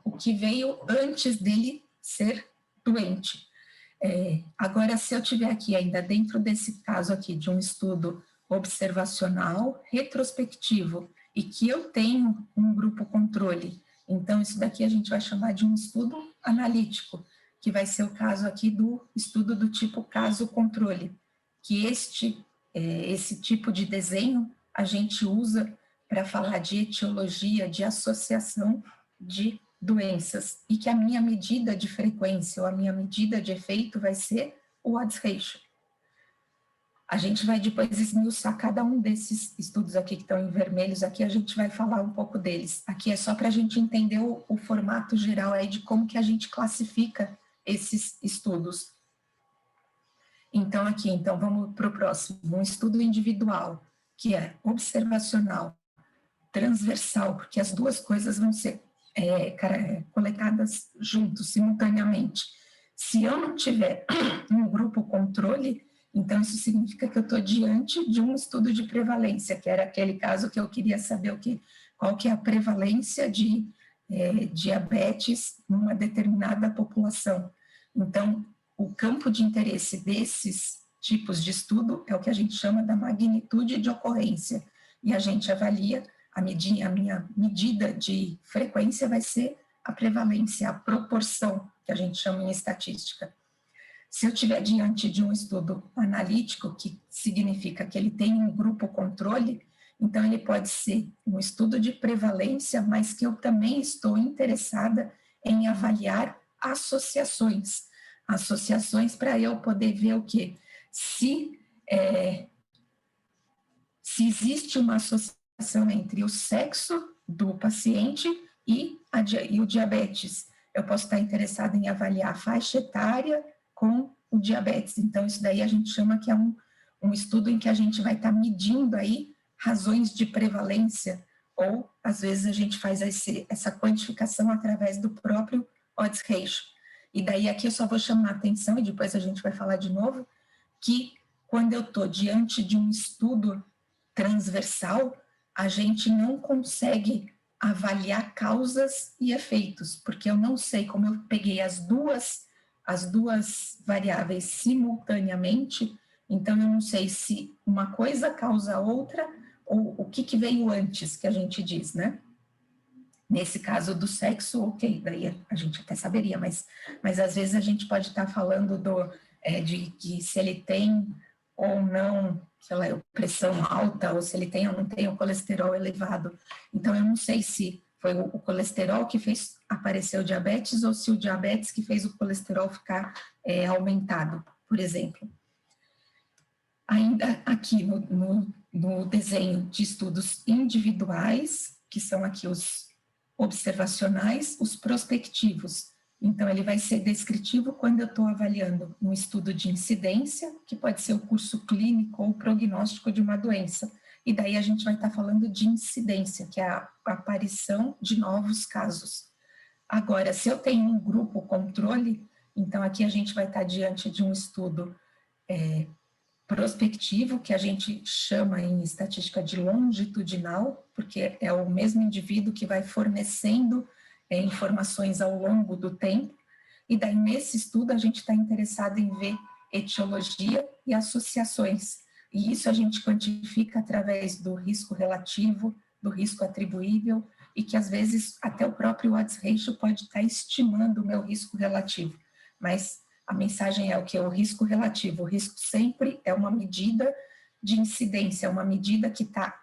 o que veio antes dele ser doente. Agora, se eu tiver aqui ainda dentro desse caso aqui de um estudo observacional, retrospectivo, e que eu tenho um grupo controle, então isso daqui a gente vai chamar de um estudo analítico, que vai ser o caso aqui do estudo do tipo caso-controle, que esse tipo de desenho a gente usa para falar de etiologia, de associação de doenças, e que a minha medida de frequência ou a minha medida de efeito vai ser o odds ratio. A gente vai depois esmiuçar cada um desses estudos aqui que estão em vermelhos, aqui a gente vai falar um pouco deles. Aqui é só para a gente entender o formato geral aí de como que a gente classifica esses estudos. Então vamos para o próximo, um estudo individual, que é observacional, transversal, porque as duas coisas vão ser coletadas juntos, simultaneamente. Se eu não tiver um grupo controle, então isso significa que eu estou diante de um estudo de prevalência, que era aquele caso que eu queria saber qual que é a prevalência de diabetes numa determinada população. Então, o campo de interesse desses tipos de estudo é o que a gente chama da magnitude de ocorrência, e a gente avalia a minha medida de frequência vai ser a prevalência, a proporção, que a gente chama em estatística. Se eu estiver diante de um estudo analítico, que significa que ele tem um grupo controle, então ele pode ser um estudo de prevalência, mas que eu também estou interessada em avaliar associações. Associações para eu poder ver o quê? Se existe uma associação entre o sexo do paciente e o diabetes. Eu posso estar interessada em avaliar a faixa etária com o diabetes. Então, isso daí a gente chama que é um estudo em que a gente vai estar medindo aí razões de prevalência, ou às vezes a gente faz essa quantificação através do próprio odds ratio. E daí aqui eu só vou chamar a atenção, e depois a gente vai falar de novo, que quando eu estou diante de um estudo transversal, a gente não consegue avaliar causas e efeitos, porque eu não sei, como eu peguei as duas variáveis simultaneamente, então eu não sei se uma coisa causa a outra, ou o que veio antes, que a gente diz, né? Nesse caso do sexo, ok, daí a gente até saberia, mas às vezes a gente pode estar falando de que se ele tem ou não, sei lá, pressão alta, ou se ele tem ou não tem o colesterol elevado. Então, eu não sei se foi o colesterol que fez aparecer o diabetes, ou se o diabetes que fez o colesterol ficar aumentado, por exemplo. Ainda aqui no desenho de estudos individuais, que são aqui os observacionais, os prospectivos. Então, ele vai ser descritivo quando eu estou avaliando um estudo de incidência, que pode ser o curso clínico ou o prognóstico de uma doença. e daí a gente vai estar falando de incidência, que é a aparição de novos casos. Agora, se eu tenho um grupo controle, então aqui a gente vai estar diante de um estudo prospectivo, que a gente chama em estatística de longitudinal, porque é o mesmo indivíduo que vai fornecendo informações ao longo do tempo, e daí nesse estudo a gente está interessado em ver etiologia e associações, e isso a gente quantifica através do risco relativo, do risco atribuível, e que às vezes até o próprio odds ratio pode estar estimando o meu risco relativo, mas a mensagem é o que? O risco relativo. O risco sempre é uma medida de incidência, é uma medida que está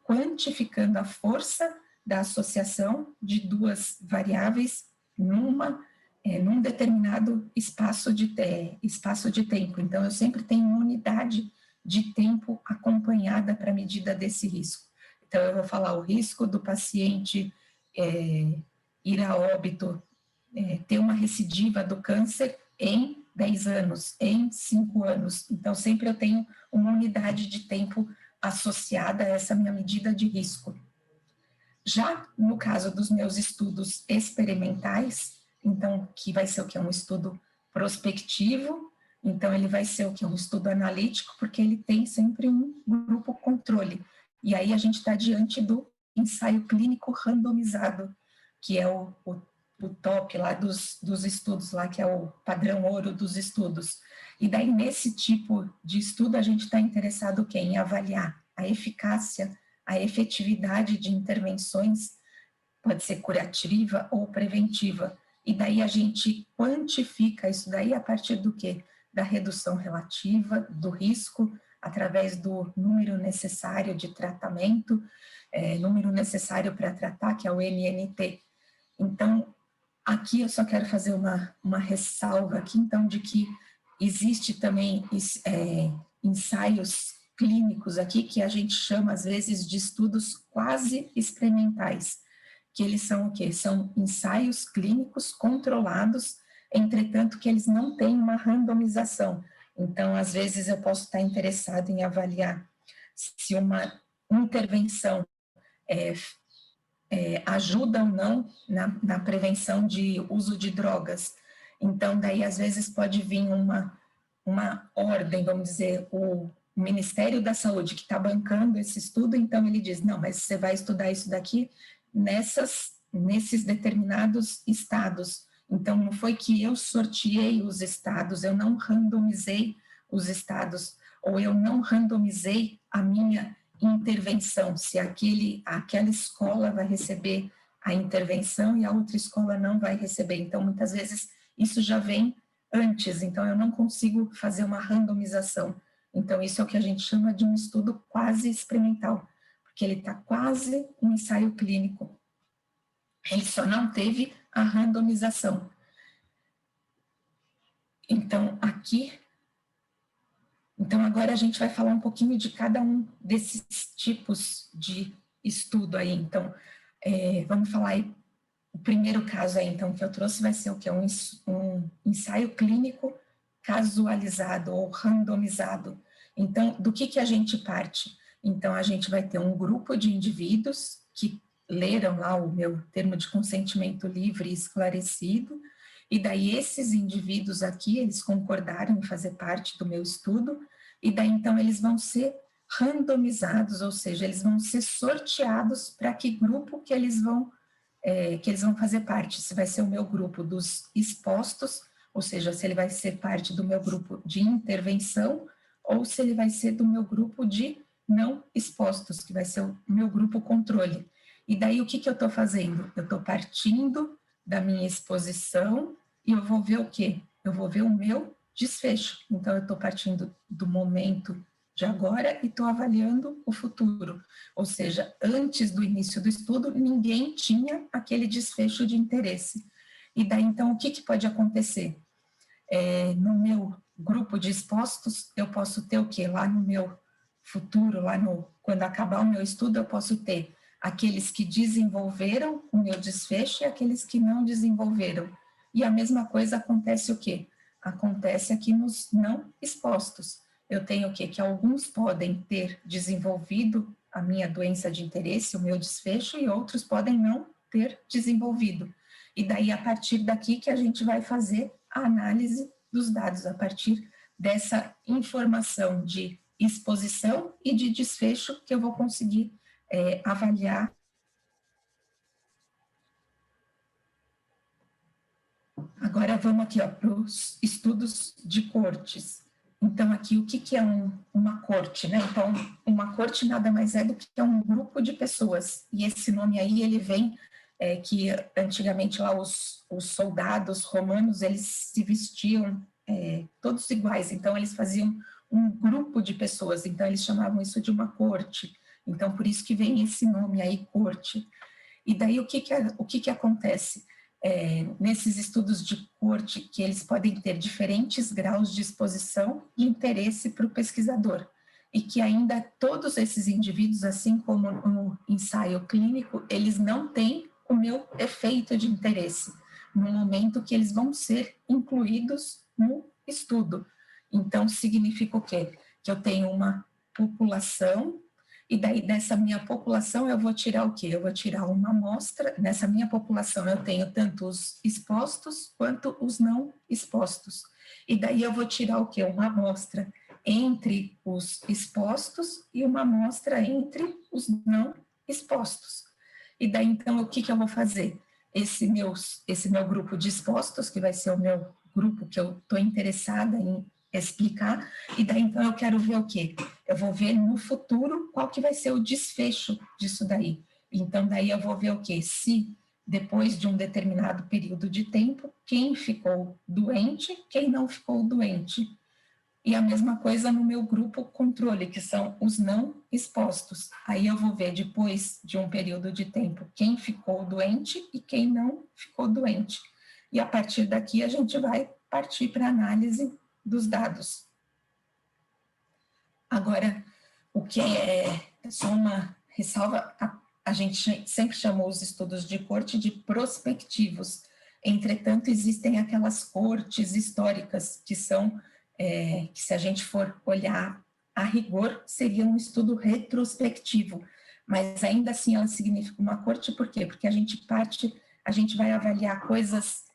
quantificando a força da associação de duas variáveis num determinado espaço de tempo. Então, eu sempre tenho uma unidade de tempo acompanhada para a medida desse risco. Então, eu vou falar o risco do paciente ir a óbito, ter uma recidiva do câncer em 10 anos, em 5 anos. Então, sempre eu tenho uma unidade de tempo associada a essa minha medida de risco. Já no caso dos meus estudos experimentais, então, que vai ser o que? Um estudo prospectivo, então ele vai ser o que? Um estudo analítico, porque ele tem sempre um grupo controle. E aí a gente está diante do ensaio clínico randomizado, que é o top lá dos estudos, lá que é o padrão ouro dos estudos. E daí, nesse tipo de estudo, a gente está interessado em avaliar a eficácia, a efetividade de intervenções, pode ser curativa ou preventiva. E daí a gente quantifica isso daí a partir do quê? Da redução relativa, do risco, através do número necessário de tratamento, número necessário para tratar, que é o NNT. Então, aqui eu só quero fazer uma ressalva aqui, então, de que existe também ensaios clínicos aqui, que a gente chama, às vezes, de estudos quase experimentais, que eles são o quê? São ensaios clínicos controlados, entretanto, que eles não têm uma randomização. Então, às vezes, eu posso estar interessado em avaliar se uma intervenção ajuda ou não na prevenção de uso de drogas. Então, daí, às vezes, pode vir uma ordem, vamos dizer, o Ministério da Saúde, que está bancando esse estudo, então ele diz, não, mas você vai estudar isso daqui nesses determinados estados. Então, não foi que eu sorteei os estados, eu não randomizei os estados, ou eu não randomizei a minha intervenção, se aquela escola vai receber a intervenção e a outra escola não vai receber. Então, muitas vezes, isso já vem antes, então eu não consigo fazer uma randomização. Então, isso é o que a gente chama de um estudo quase experimental, porque ele está quase um ensaio clínico. Ele só não teve a randomização. Então, agora a gente vai falar um pouquinho de cada um desses tipos de estudo aí. Então, vamos falar aí, o primeiro caso aí, então, que eu trouxe vai ser o que? Um ensaio clínico casualizado ou randomizado. Então, do que a gente parte? Então, a gente vai ter um grupo de indivíduos que leram lá o meu termo de consentimento livre e esclarecido, e daí esses indivíduos aqui, eles concordaram em fazer parte do meu estudo, e daí então eles vão ser randomizados, ou seja, eles vão ser sorteados para que grupo que eles vão fazer parte. Se vai ser o meu grupo dos expostos, ou seja, se ele vai ser parte do meu grupo de intervenção, ou se ele vai ser do meu grupo de não expostos, que vai ser o meu grupo controle. E daí o que eu estou fazendo? Eu estou partindo da minha exposição e eu vou ver o quê? Eu vou ver o meu desfecho. Então, eu estou partindo do momento de agora e estou avaliando o futuro. Ou seja, antes do início do estudo, ninguém tinha aquele desfecho de interesse. E daí, então, o que pode acontecer? No meu grupo de expostos, eu posso ter o quê? Lá no meu futuro, quando acabar o meu estudo, eu posso ter aqueles que desenvolveram o meu desfecho e aqueles que não desenvolveram. E a mesma coisa acontece o quê? Acontece aqui nos não expostos. eu tenho o quê? Que alguns podem ter desenvolvido a minha doença de interesse, o meu desfecho, e outros podem não ter desenvolvido. E daí, a partir daqui que a gente vai fazer a análise dos dados, a partir dessa informação de exposição e de desfecho que eu vou conseguir avaliar. Agora vamos aqui para os estudos de cortes. Então aqui o que é uma corte, né? Então uma corte nada mais é do que um grupo de pessoas, e esse nome aí ele vem que antigamente lá os soldados romanos eles se vestiam todos iguais, então eles faziam um grupo de pessoas, então eles chamavam isso de uma corte, então por isso que vem esse nome aí, corte. E daí o que acontece? Nesses estudos de corte, que eles podem ter diferentes graus de exposição e interesse para o pesquisador, e que ainda todos esses indivíduos, assim como no ensaio clínico, eles não têm o meu efeito de interesse, no momento que eles vão ser incluídos no estudo. Então, significa o quê? Que eu tenho uma população, e daí dessa minha população eu vou tirar o quê? Eu vou tirar uma amostra, nessa minha população eu tenho tanto os expostos quanto os não expostos. E daí eu vou tirar o quê? Uma amostra entre os expostos e uma amostra entre os não expostos. E daí então o que eu vou fazer? Esse meu grupo de expostos, que vai ser o meu grupo que eu estou interessada em explicar, e daí então eu quero ver o quê? Eu vou ver no futuro qual que vai ser o desfecho disso daí. Então daí eu vou ver o quê? Se depois de um determinado período de tempo, quem ficou doente, quem não ficou doente. E a mesma coisa no meu grupo controle, que são os não expostos. Aí eu vou ver depois de um período de tempo quem ficou doente e quem não ficou doente. E a partir daqui a gente vai partir para a análise dos dados. Agora, o que é só uma ressalva, a gente sempre chamou os estudos de corte de prospectivos. Entretanto, existem aquelas cortes históricas que são, que se a gente for olhar a rigor, seria um estudo retrospectivo, mas ainda assim ela significa uma corte, por quê? Porque a gente vai avaliar coisas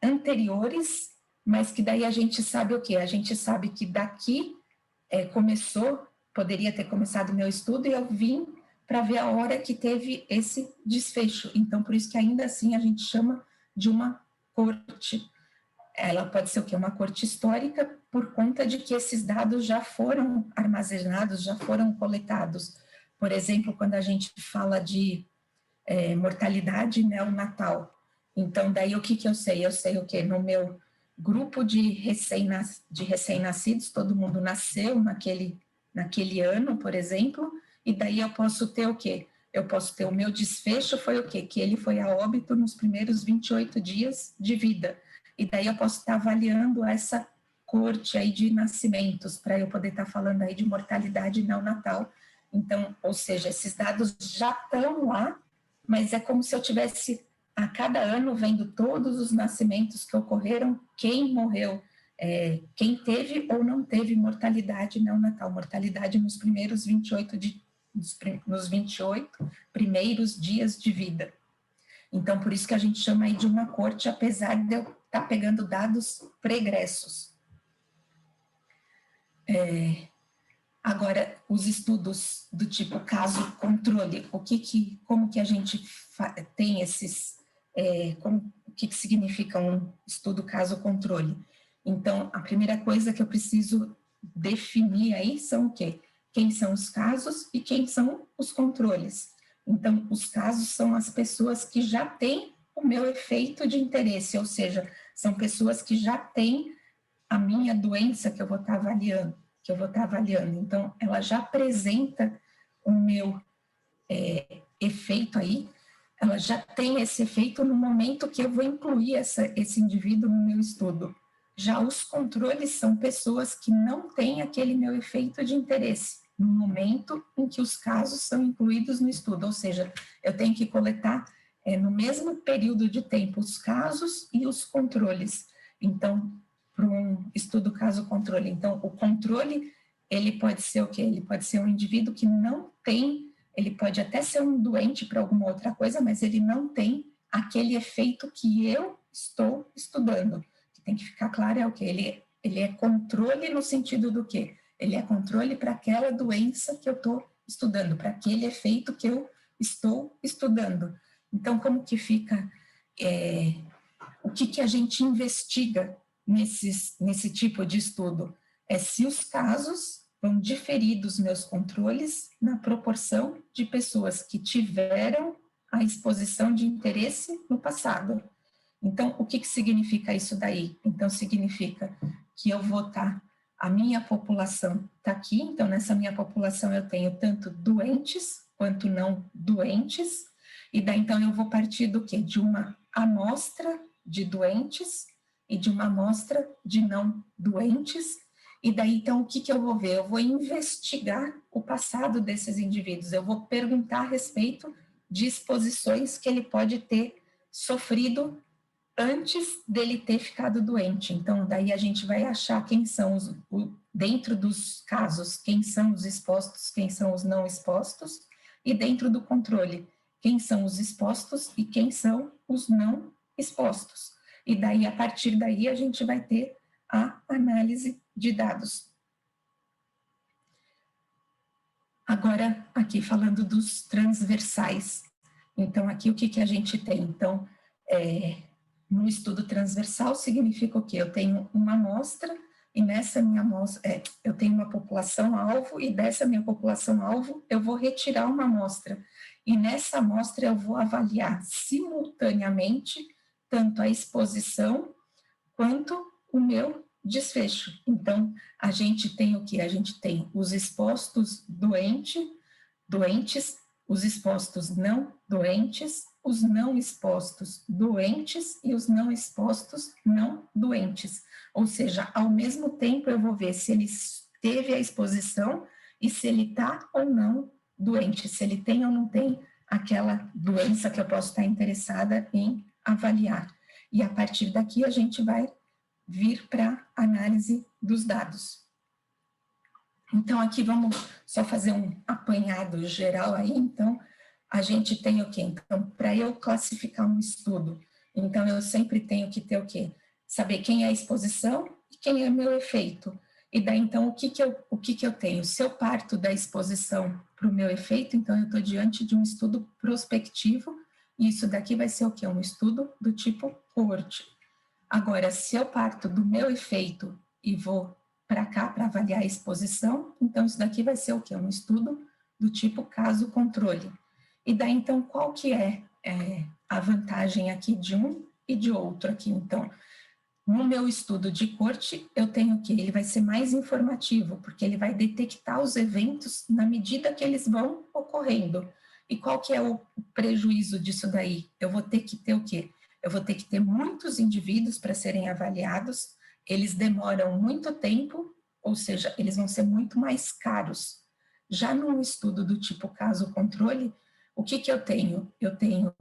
anteriores, mas que daí a gente sabe o quê? A gente sabe que daqui poderia ter começado o meu estudo e eu vim para ver a hora que teve esse desfecho. Então, por isso que ainda assim a gente chama de uma corte. Ela pode ser o quê? Uma corte histórica, por conta de que esses dados já foram armazenados, já foram coletados. Por exemplo, quando a gente fala de mortalidade neonatal. Então, daí o que eu sei? Eu sei o quê? No meu grupo de recém-nascidos, todo mundo nasceu naquele ano, por exemplo, e daí eu posso ter o quê? Eu posso ter o meu desfecho foi o quê? Que ele foi a óbito nos primeiros 28 dias de vida. E daí eu posso estar avaliando essa corte aí de nascimentos, para eu poder estar falando aí de mortalidade neonatal. Então, ou seja, esses dados já estão lá, mas é como se eu tivesse a cada ano vendo todos os nascimentos que ocorreram, quem morreu, quem teve ou não teve mortalidade neonatal, mortalidade nos primeiros 28 primeiros dias de vida. Então, por isso que a gente chama aí de uma corte, apesar de eu estar pegando dados pregressos. Agora, os estudos do tipo caso-controle, como que a gente tem esses, o que significa um estudo caso-controle? Então, a primeira coisa que eu preciso definir aí são o quê? Quem são os casos e quem são os controles. Então, os casos são as pessoas que já têm o meu efeito de interesse, ou seja, são pessoas que já têm a minha doença que eu vou estar avaliando. Então, ela já apresenta o meu efeito aí, ela já tem esse efeito no momento que eu vou incluir esse indivíduo no meu estudo. Já os controles são pessoas que não têm aquele meu efeito de interesse, no momento em que os casos são incluídos no estudo, ou seja, eu tenho que coletar no mesmo período de tempo os casos e os controles. Então, um estudo caso-controle. Então, o controle, ele pode ser o quê? Ele pode ser um indivíduo que não tem, ele pode até ser um doente para alguma outra coisa, mas ele não tem aquele efeito que eu estou estudando. O que tem que ficar claro é o quê? Ele é controle no sentido do quê? Ele é controle para aquela doença que eu estou estudando, para aquele efeito que eu estou estudando. Então, como que fica... o que a gente investiga nesse tipo de estudo? É se os casos vão diferir dos meus controles na proporção de pessoas que tiveram a exposição de interesse no passado. Então, o que significa isso daí? Então, significa que eu vou a minha população está aqui, então nessa minha população eu tenho tanto doentes quanto não doentes, e daí então eu vou partir do quê? De uma amostra de doentes e de uma amostra de não doentes, e daí então o que eu vou ver? Eu vou investigar o passado desses indivíduos, eu vou perguntar a respeito de exposições que ele pode ter sofrido antes dele ter ficado doente. Então, daí a gente vai achar quem são dentro dos casos, quem são os expostos, quem são os não expostos, e dentro do controle, quem são os expostos e quem são os não expostos. E daí, a partir daí, a gente vai ter a análise de dados. Agora, aqui falando dos transversais. Então, aqui o que a gente tem? Então, no estudo transversal significa o quê? Eu tenho uma amostra e nessa minha amostra, eu tenho uma população-alvo e dessa minha população-alvo eu vou retirar uma amostra. E nessa amostra eu vou avaliar simultaneamente tanto a exposição quanto o meu desfecho. Então, a gente tem o quê? A gente tem os expostos doentes, os expostos não doentes, os não expostos doentes e os não expostos não doentes. Ou seja, ao mesmo tempo eu vou ver se ele teve a exposição e se ele está ou não doente, se ele tem ou não tem aquela doença que eu posso estar interessada em avaliar. E a partir daqui a gente vai vir para a análise dos dados. Então, aqui vamos só fazer um apanhado geral aí. Então, a gente tem o quê? Então, para eu classificar um estudo, então eu sempre tenho que ter o quê? Saber quem é a exposição e quem é meu efeito. E daí, então, o que eu tenho? Se eu parto da exposição para o meu efeito, então eu estou diante de um estudo prospectivo, e isso daqui vai ser o quê? Um estudo do tipo coorte. Agora, se eu parto do meu efeito e vou para cá para avaliar a exposição, então isso daqui vai ser o quê? Um estudo do tipo caso-controle. E daí, então, qual que é a vantagem aqui de um e de outro aqui? Então, no meu estudo de coorte, eu tenho que ele vai ser mais informativo, porque ele vai detectar os eventos na medida que eles vão ocorrendo. E qual que é o prejuízo disso daí? Eu vou ter que ter o quê? Eu vou ter que ter muitos indivíduos para serem avaliados, eles demoram muito tempo, ou seja, eles vão ser muito mais caros. Já num estudo do tipo caso-controle, o que eu tenho? Eu tenho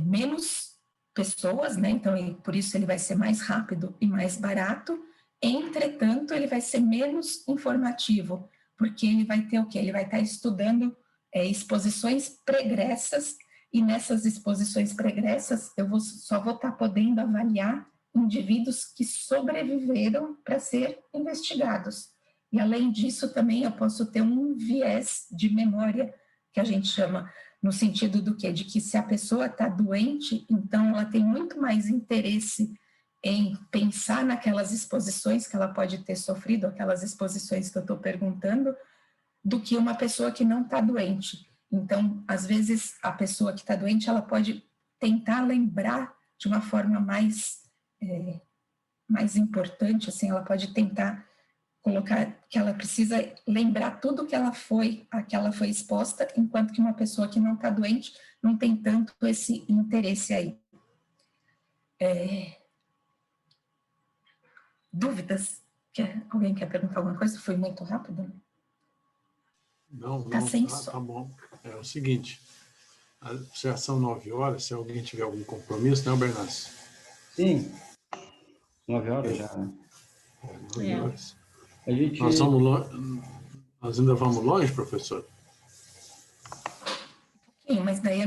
menos pessoas, né? Então, por isso ele vai ser mais rápido e mais barato, entretanto, ele vai ser menos informativo, porque ele vai ter o quê? Ele vai estar estudando exposições pregressas, e nessas exposições pregressas, eu só vou estar podendo avaliar indivíduos que sobreviveram para ser investigados. E, além disso, também eu posso ter um viés de memória, que a gente chama, no sentido do quê? De que se a pessoa está doente, então ela tem muito mais interesse em pensar naquelas exposições que ela pode ter sofrido, aquelas exposições que eu estou perguntando, do que uma pessoa que não está doente. Então, às vezes, a pessoa que está doente, ela pode tentar lembrar de uma forma mais importante, assim, ela pode tentar colocar que ela precisa lembrar tudo que ela foi, a que ela foi exposta, enquanto que uma pessoa que não está doente não tem tanto esse interesse aí. Dúvidas? Alguém quer perguntar alguma coisa? Foi muito rápido? Não, Tá bom. É o seguinte, já são 9 horas, se alguém tiver algum compromisso, né, Bernardo? Sim. 9 horas já, né? É. A gente... Nós ainda vamos longe, professor? Sim, mas daí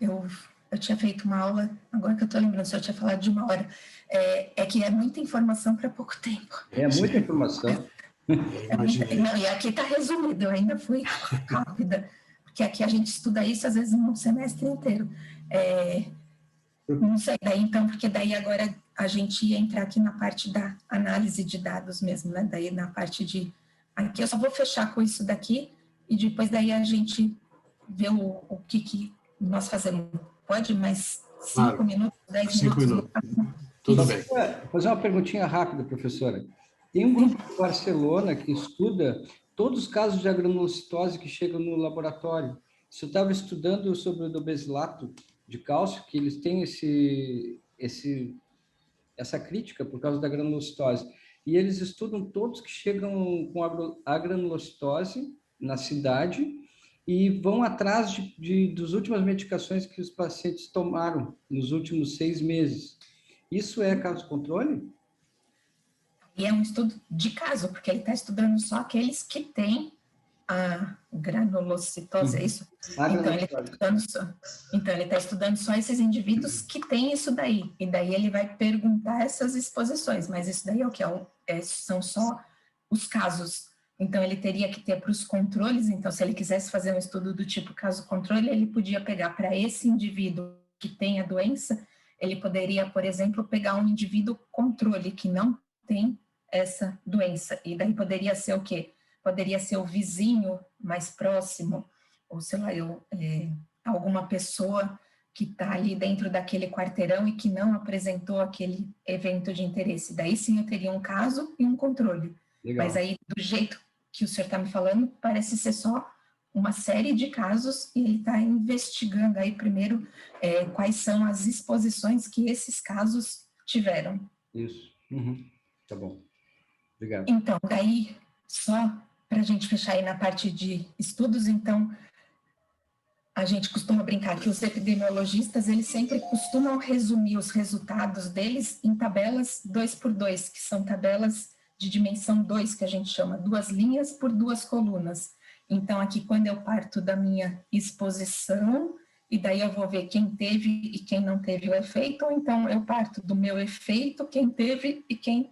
eu tinha feito uma aula, agora que eu estou lembrando, se eu tinha falado de 1 hora, é que é muita informação para pouco tempo. É muita informação. Não, e aqui está resumido, eu ainda fui rápida, porque aqui a gente estuda isso às vezes um semestre inteiro. Não sei, daí então, porque daí agora a gente ia entrar aqui na parte da análise de dados mesmo, né? Daí na parte de... Aqui eu só vou fechar com isso daqui e depois daí a gente vê o que nós fazemos. Pode mais 5 minutos, 10 5 minutos? Tudo bem. Vou fazer uma perguntinha rápida, professora. Tem um grupo de Barcelona que estuda todos os casos de agranulocitose que chegam no laboratório. Eu estava estudando sobre o dobesilato de cálcio, que eles têm essa crítica por causa da granulocitose. E eles estudam todos que chegam com a granulocitose na cidade e vão atrás das últimas medicações que os pacientes tomaram nos últimos 6 meses. Isso é caso controle? E é um estudo de caso, porque ele está estudando só aqueles que têm a granulocitose, é isso? Então, ele está estudando só esses indivíduos que têm isso daí, e daí ele vai perguntar essas exposições, mas isso daí é o que? São só os casos. Então, ele teria que ter para os controles, então, se ele quisesse fazer um estudo do tipo caso-controle, ele podia pegar para esse indivíduo que tem a doença, ele poderia, por exemplo, pegar um indivíduo controle que não tem essa doença, e daí poderia ser o quê? Poderia ser o vizinho mais próximo, ou sei lá, alguma pessoa que está ali dentro daquele quarteirão e que não apresentou aquele evento de interesse. Daí sim eu teria um caso e um controle. Legal. Mas aí, do jeito que o senhor está me falando, parece ser só uma série de casos e ele está investigando aí primeiro quais são as exposições que esses casos tiveram. Isso. Tá bom. Obrigado. Então, daí, só para a gente fechar aí na parte de estudos, então, a gente costuma brincar que os epidemiologistas, eles sempre costumam resumir os resultados deles em tabelas 2x2, que são tabelas de dimensão 2, que a gente chama, 2 linhas por 2 colunas. Então, aqui, quando eu parto da minha exposição, e daí eu vou ver quem teve e quem não teve o efeito, ou então eu parto do meu efeito, quem teve e quem...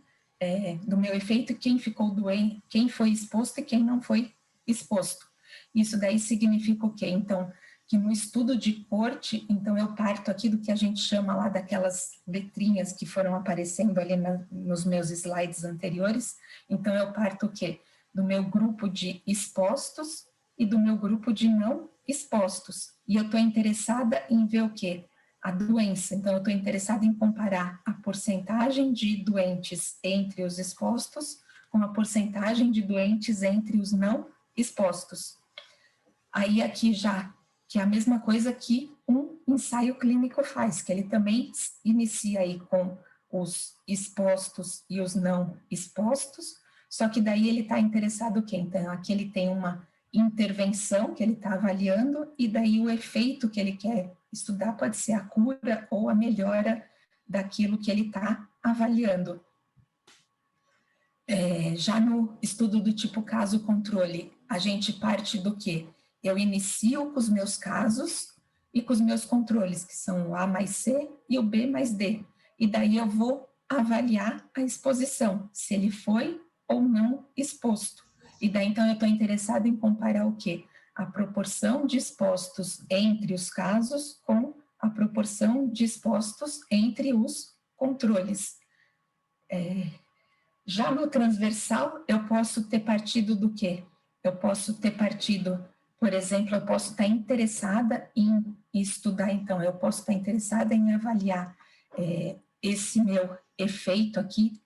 do meu efeito, quem ficou doente, quem foi exposto e quem não foi exposto. Isso daí significa o quê? Então, que no estudo de Porte, então eu parto aqui do que a gente chama lá daquelas letrinhas que foram aparecendo ali nos meus slides anteriores. Então, eu parto o quê? Do meu grupo de expostos e do meu grupo de não expostos. E eu estou interessada em ver o quê? A doença. Então, eu estou interessada em comparar a porcentagem de doentes entre os expostos com a porcentagem de doentes entre os não expostos. Aí, aqui já, que é a mesma coisa que um ensaio clínico faz, que ele também inicia aí com os expostos e os não expostos, só que daí ele está interessado o quê? Então, aqui ele tem uma intervenção que ele está avaliando, e daí o efeito que ele quer estudar pode ser a cura ou a melhora daquilo que ele está avaliando. Já no estudo do tipo caso-controle, a gente parte do quê? Eu inicio com os meus casos e com os meus controles, que são o A mais C e o B mais D. E daí eu vou avaliar a exposição, se ele foi ou não exposto. E daí, então, eu estou interessada em comparar o quê? A proporção de expostos entre os casos com a proporção de expostos entre os controles. Já no transversal, eu posso ter partido do quê? Eu posso ter partido, por exemplo, eu posso estar interessada em estudar, então, eu posso estar interessada em avaliar esse meu efeito aqui,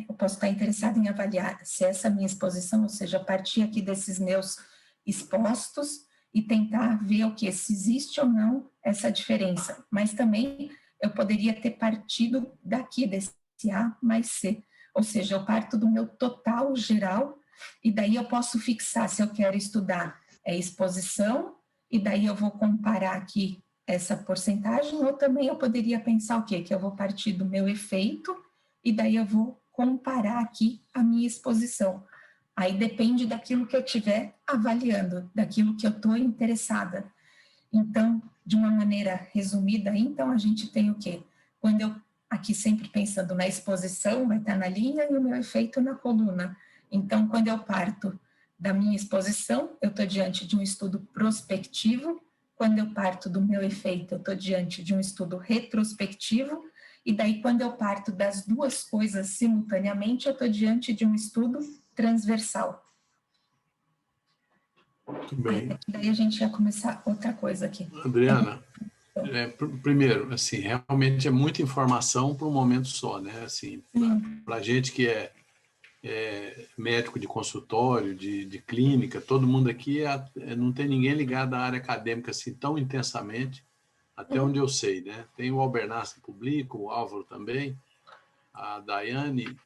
eu posso estar interessada em avaliar se essa minha exposição, ou seja, partir aqui desses meus expostos e tentar ver o que, se existe ou não essa diferença. Mas também eu poderia ter partido daqui, desse A mais C, ou seja, eu parto do meu total geral e daí eu posso fixar se eu quero estudar exposição e daí eu vou comparar aqui essa porcentagem, ou também eu poderia pensar o quê? Que eu vou partir do meu efeito e daí eu vou comparar aqui a minha exposição. Aí depende daquilo que eu estiver avaliando, daquilo que eu estou interessada. Então, de uma maneira resumida, então a gente tem o quê? Quando eu, aqui sempre pensando na exposição, vai estar na linha e o meu efeito na coluna. Então, quando eu parto da minha exposição, eu estou diante de um estudo prospectivo. Quando eu parto do meu efeito, eu estou diante de um estudo retrospectivo. E daí, quando eu parto das duas coisas simultaneamente, eu estou diante de um estudo transversal. Muito bem. Daí a gente ia começar outra coisa aqui. Adriana, primeiro, assim, realmente é muita informação para um momento só, né? Assim, para a gente que é médico de consultório, de clínica, todo mundo aqui não tem ninguém ligado à área acadêmica assim tão intensamente, até onde eu sei, né? Tem o Albernaz que publica, o Álvaro também, a Daiane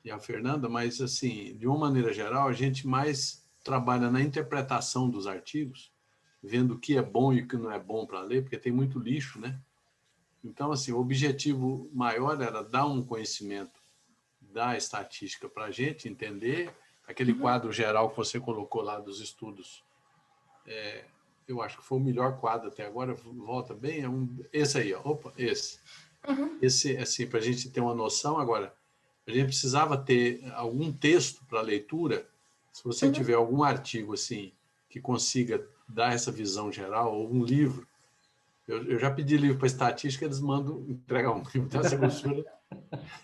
e a Fernanda, mas assim, de uma maneira geral, a gente mais trabalha na interpretação dos artigos, vendo o que é bom e o que não é bom para ler, porque tem muito lixo, né? Então, assim, o objetivo maior era dar um conhecimento da estatística para a gente entender. Aquele quadro geral que você colocou lá dos estudos, eu acho que foi o melhor quadro até agora, volta bem, esse aí, ó, opa, esse. Esse, assim, para a gente ter uma noção. Agora, a gente precisava ter algum texto para leitura. Se você tiver algum artigo assim que consiga dar essa visão geral, ou um livro, eu já pedi livro para estatística, eles mandam entregar um livro dessa grossura.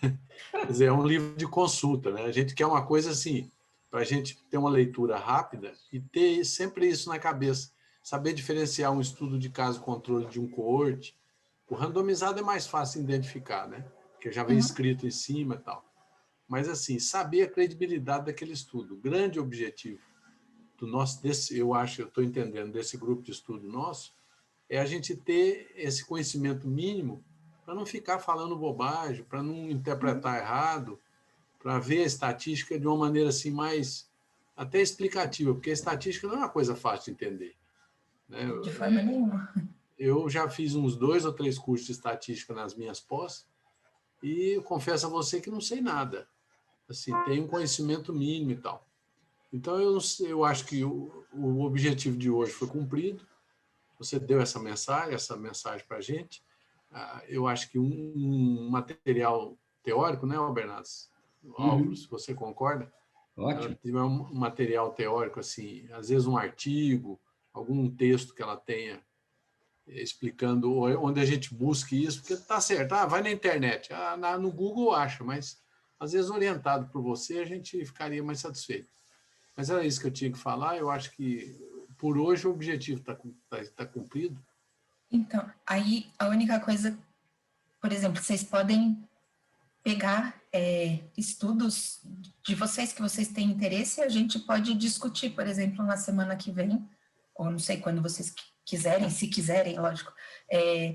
Quer dizer, é um livro de consulta, né? A gente quer uma coisa assim, para a gente ter uma leitura rápida e ter sempre isso na cabeça. Saber diferenciar um estudo de caso controle de um coorte. O randomizado é mais fácil de identificar, né? Porque já vem escrito em cima e tal. Mas, assim, saber a credibilidade daquele estudo. O grande objetivo do nosso, eu acho, eu estou entendendo, desse grupo de estudo nosso, é a gente ter esse conhecimento mínimo para não ficar falando bobagem, para não interpretar errado, para ver a estatística de uma maneira assim mais até explicativa, porque a estatística não é uma coisa fácil de entender, né? De forma nenhuma. Eu já fiz uns 2 ou 3 cursos de estatística nas minhas pós e eu confesso a você que não sei nada. Assim, tenho um conhecimento mínimo e tal. Então, eu acho que o objetivo de hoje foi cumprido. Você deu essa mensagem para a gente. Eu acho que um material teórico, né, Albernaz? Álvaro, se você concorda, Ótimo. tiver um material teórico, assim, às vezes um artigo, algum texto que ela tenha explicando onde a gente busque isso, porque está certo, vai na internet, no Google acha, mas às vezes orientado por você a gente ficaria mais satisfeito. Mas era isso que eu tinha que falar. Eu acho que por hoje o objetivo tá cumprido. Então, aí a única coisa, por exemplo, vocês podem pegar estudos de vocês que vocês têm interesse e a gente pode discutir, por exemplo, na semana que vem, ou não sei quando vocês quiserem, se quiserem, lógico,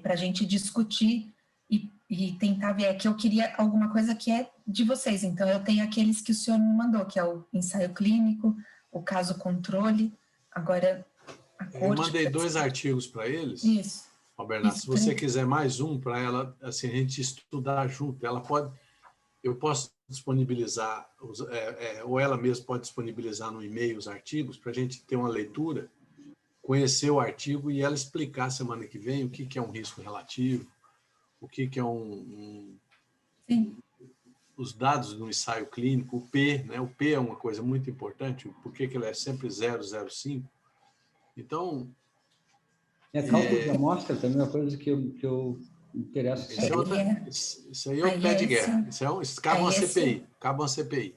para a gente discutir e tentar ver. Que eu queria alguma coisa que é de vocês. Então, eu tenho aqueles que o senhor me mandou, que é o ensaio clínico, o caso controle, agora a corte. Eu mandei 2 artigos para eles. Isso. Bernardo, se você quiser mais um para ela, assim, a gente estudar junto, eu posso disponibilizar, ou ela mesma pode disponibilizar no e-mail os artigos para a gente ter uma leitura, conhecer o artigo e ela explicar semana que vem o que é um risco relativo, o que é os dados do ensaio clínico, o P, né? O P é uma coisa muito importante, por que ele é sempre 0,05. Então... cálculo de amostra também é uma coisa que eu interesso. Isso aí é o pé de guerra. Isso cabe uma CPI.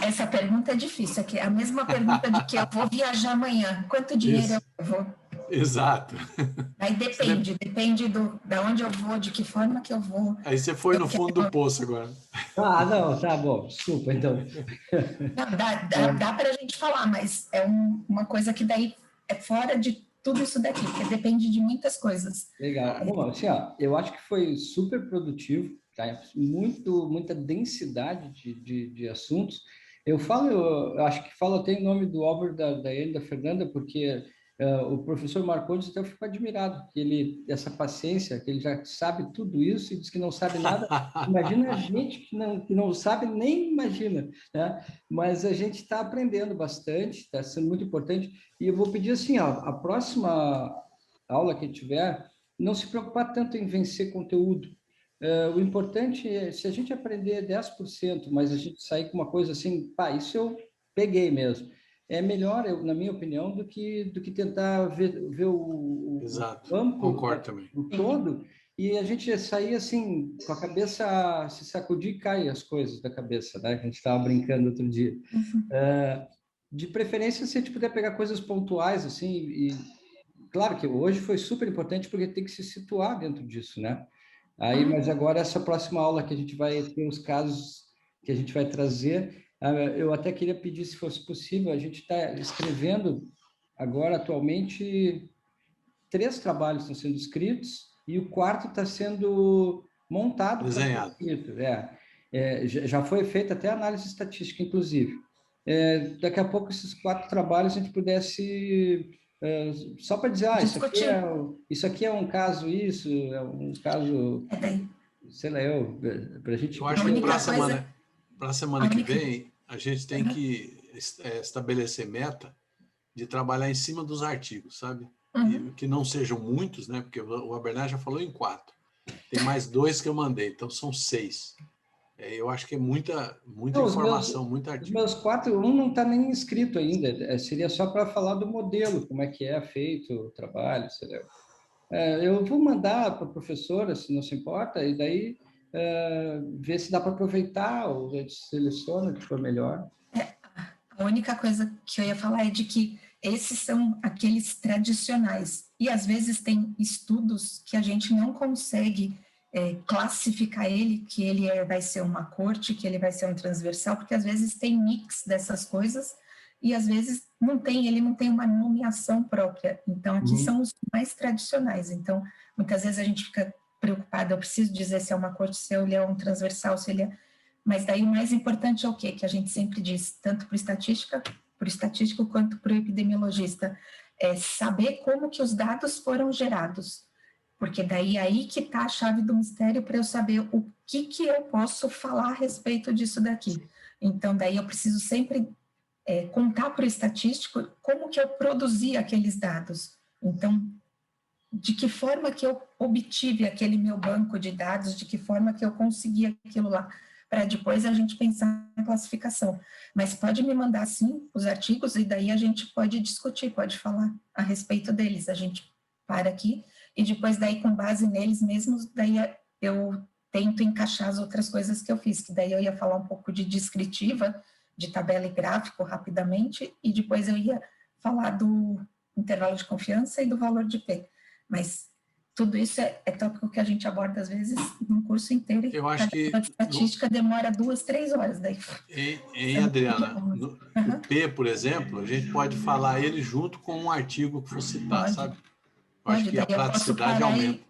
Essa pergunta é difícil. Aqui, a mesma pergunta de que eu vou viajar amanhã. Quanto dinheiro eu vou? Exato. Aí depende da onde eu vou, de que forma que eu vou. Aí você foi no fundo do poço agora. Não, tá bom. Desculpa, então. Não, dá para a gente falar, mas é uma coisa que daí é fora de tudo isso daqui, porque depende de muitas coisas. Legal. Bom, assim, eu acho que foi super produtivo, tá? Muita densidade de assuntos. Eu acho que falo até em nome do Álvaro, da Daiane, da Fernanda, porque O professor Marcondes até ficou admirado, que ele, essa paciência, que ele já sabe tudo isso e diz que não sabe nada. Imagina a gente que não sabe, nem imagina, né? Mas a gente está aprendendo bastante, está sendo muito importante. E eu vou pedir assim, ó, a próxima aula que tiver, não se preocupar tanto em vencer conteúdo. O importante é, se a gente aprender 10%, mas a gente sair com uma coisa assim, pá, isso eu peguei mesmo. É melhor, na minha opinião, do que tentar ver o Exato, campo, concordo também. o todo, e a gente sair assim, com a cabeça, se sacudir e cai as coisas da cabeça, né? Que a gente estava brincando outro dia. De preferência, se a gente puder pegar coisas pontuais, assim, e claro que hoje foi super importante porque tem que se situar dentro disso, né? Aí, mas agora essa próxima aula que a gente vai ter os casos que a gente vai trazer, eu até queria pedir, se fosse possível, a gente está escrevendo agora, atualmente, 3 trabalhos estão sendo escritos e o quarto está sendo montado para ser Desenhado. escrito. Já foi feita até análise estatística, inclusive. Daqui a pouco, esses 4 trabalhos, a gente pudesse... só para dizer, isso aqui é um caso, isso é um caso, sei lá, para a gente... Eu acho que para a semana que vem, a gente tem que estabelecer meta de trabalhar em cima dos artigos, sabe? E que não sejam muitos, né? Porque o Abernathy já falou em 4. Tem mais 2 que eu mandei, então são 6. Eu acho que é muita Não, informação, muito artigo. Os meus 4, um não está nem inscrito ainda. Seria só para falar do modelo, como é que é feito o trabalho, sei lá. Eu vou mandar para a professora, se não se importa, e daí ver se dá para aproveitar, ou a gente seleciona o que for melhor. A única coisa que eu ia falar é de que esses são aqueles tradicionais. E, às vezes, tem estudos que a gente não consegue classificar ele, que ele vai ser uma corte, que ele vai ser um transversal, porque, às vezes, tem mix dessas coisas e, às vezes, ele não tem uma nomeação própria. Então, aqui são os mais tradicionais. Então, muitas vezes a gente fica preocupado, eu preciso dizer se é uma corte, se ele é um transversal, se ele é... Mas daí o mais importante é o quê? Que a gente sempre diz, tanto para o estatístico quanto para o epidemiologista, é saber como que os dados foram gerados, porque daí aí que está a chave do mistério para eu saber o que eu posso falar a respeito disso daqui. Então, daí eu preciso sempre contar para o estatístico como que eu produzi aqueles dados. Então, de que forma que eu obtive aquele meu banco de dados, de que forma que eu consegui aquilo lá, para depois a gente pensar na classificação. Mas pode me mandar, sim, os artigos, e daí a gente pode discutir, pode falar a respeito deles. A gente para aqui, e depois daí, com base neles mesmos, daí eu tento encaixar as outras coisas que eu fiz, que daí eu ia falar um pouco de descritiva, de tabela e gráfico rapidamente, e depois eu ia falar do intervalo de confiança e do valor de P. Mas tudo isso é tópico que a gente aborda, às vezes, num curso inteiro. Eu acho que... A estatística demora 2, 3 horas. Daí. Adriana, o P, por exemplo, a gente pode falar ele junto com um artigo que for citar, sabe? Eu acho que a praticidade aumenta.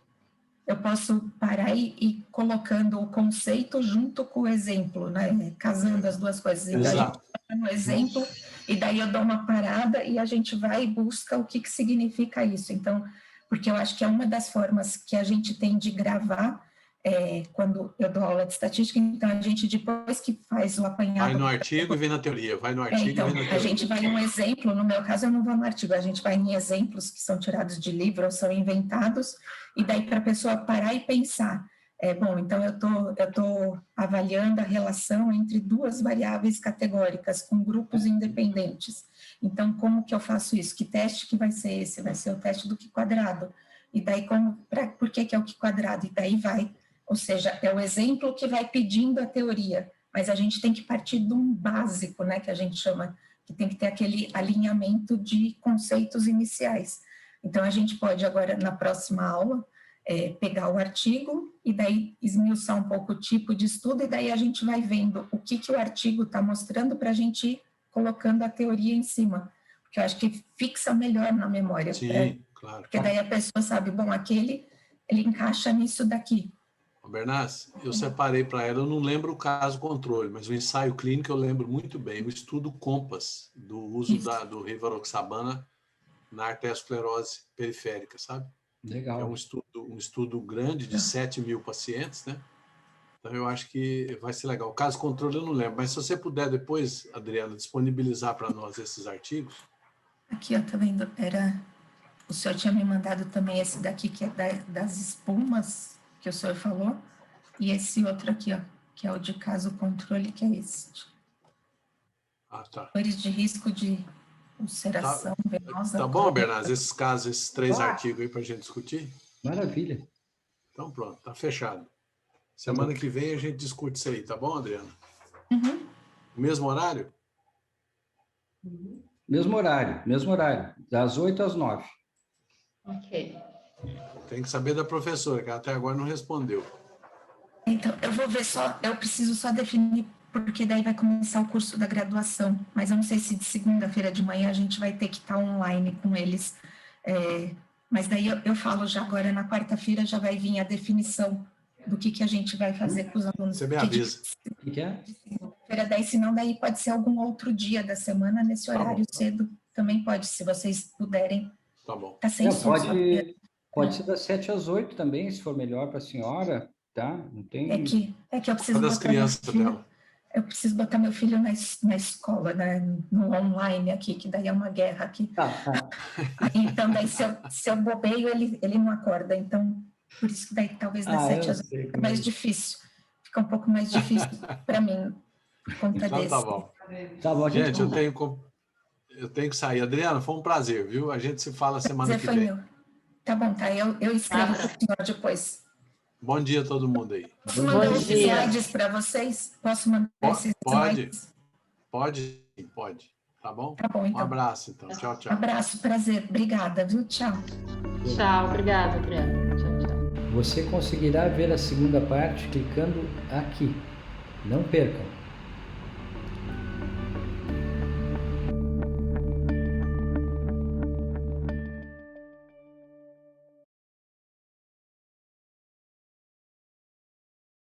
Eu posso parar e ir colocando o conceito junto com o exemplo, né? Casando as duas coisas. Então, exato. A gente no exemplo, e daí eu dou uma parada e a gente vai e busca o que significa isso. Então, porque eu acho que é uma das formas que a gente tem de gravar quando eu dou aula de estatística, então a gente, depois que faz o apanhado... Vai no artigo e vem na teoria, vai no artigo então, e vem na teoria. A gente vai em um exemplo, no meu caso eu não vou no artigo, a gente vai em exemplos que são tirados de livro ou são inventados, e daí para a pessoa parar e pensar, bom, então eu tô avaliando a relação entre 2 variáveis categóricas com grupos independentes. Então, como que eu faço isso? Que teste que vai ser esse? Vai ser o teste do Q quadrado. E daí, por que é o Q quadrado? E daí vai, ou seja, é o exemplo que vai pedindo a teoria, mas a gente tem que partir de um básico, né, que a gente chama, que tem que ter aquele alinhamento de conceitos iniciais. Então, a gente pode agora, na próxima aula, pegar o artigo e daí esmiuçar um pouco o tipo de estudo, e daí a gente vai vendo o que o artigo está mostrando para a gente ir colocando a teoria em cima, porque eu acho que fixa melhor na memória. Sim, claro. Porque daí a pessoa sabe, bom, ele encaixa nisso daqui. Bernardes, eu separei para ela, eu não lembro o caso controle, mas o ensaio clínico eu lembro muito bem, o estudo COMPAS, do uso do rivaroxabana na arteriosclerose periférica, sabe? Legal. É um estudo grande de 7.000 pacientes, né? Então, eu acho que vai ser legal. O caso controle eu não lembro, mas se você puder depois, Adriana, disponibilizar para nós esses artigos. Aqui, ó, tá vendo? O senhor tinha me mandado também esse daqui, que é das espumas, que o senhor falou, e esse outro aqui, ó, que é o de caso controle, que é esse. Ah, tá. Fatores de risco de ulceração venosa. Tá bom, Bernardo, esses casos, esses 3 artigos aí para a gente discutir? Maravilha. Então, pronto, tá fechado. Semana que vem a gente discute isso aí, tá bom, Adriana? Uhum. Mesmo horário? Mesmo horário, das 8 às 9. Ok. Tem que saber da professora, que até agora não respondeu. Então, eu vou ver só, eu preciso só definir, porque daí vai começar o curso da graduação, mas eu não sei se de segunda-feira de manhã a gente vai ter que estar online com eles. Mas daí eu falo já agora, na quarta-feira já vai vir a definição do que a gente vai fazer com os alunos. Você me avisa. O que é? Daí, senão daí pode ser algum outro dia da semana, nesse horário cedo, também pode, se vocês puderem. Tá bom. Tá sem som. Pode ser das 7 às 8 também, se for melhor para a senhora, tá? Não tem... É que eu preciso das crianças dela. Eu preciso botar meu filho na escola, né, no online aqui, que daí é uma guerra aqui. Então, daí se eu bobeio, ele não acorda. Então, por isso que daí talvez das 7 às 8 é mais difícil. Fica um pouco mais difícil para mim, por conta então, desse. tá bom. Tá bom, gente, eu tenho que sair. Adriana, foi um prazer, viu? A gente se fala semana que vem. Meu. Tá bom, tá. Eu escrevo para o senhor depois. Bom dia a todo mundo aí. Posso mandar os slides para vocês? Posso mandar esses slides? Pode. Tá bom? Tá bom, então. Um abraço, então. Tchau, tchau. Abraço, prazer. Obrigada, viu? Tchau. Tchau, obrigada, Adriana. Tchau. Você conseguirá ver a segunda parte clicando aqui. Não percam!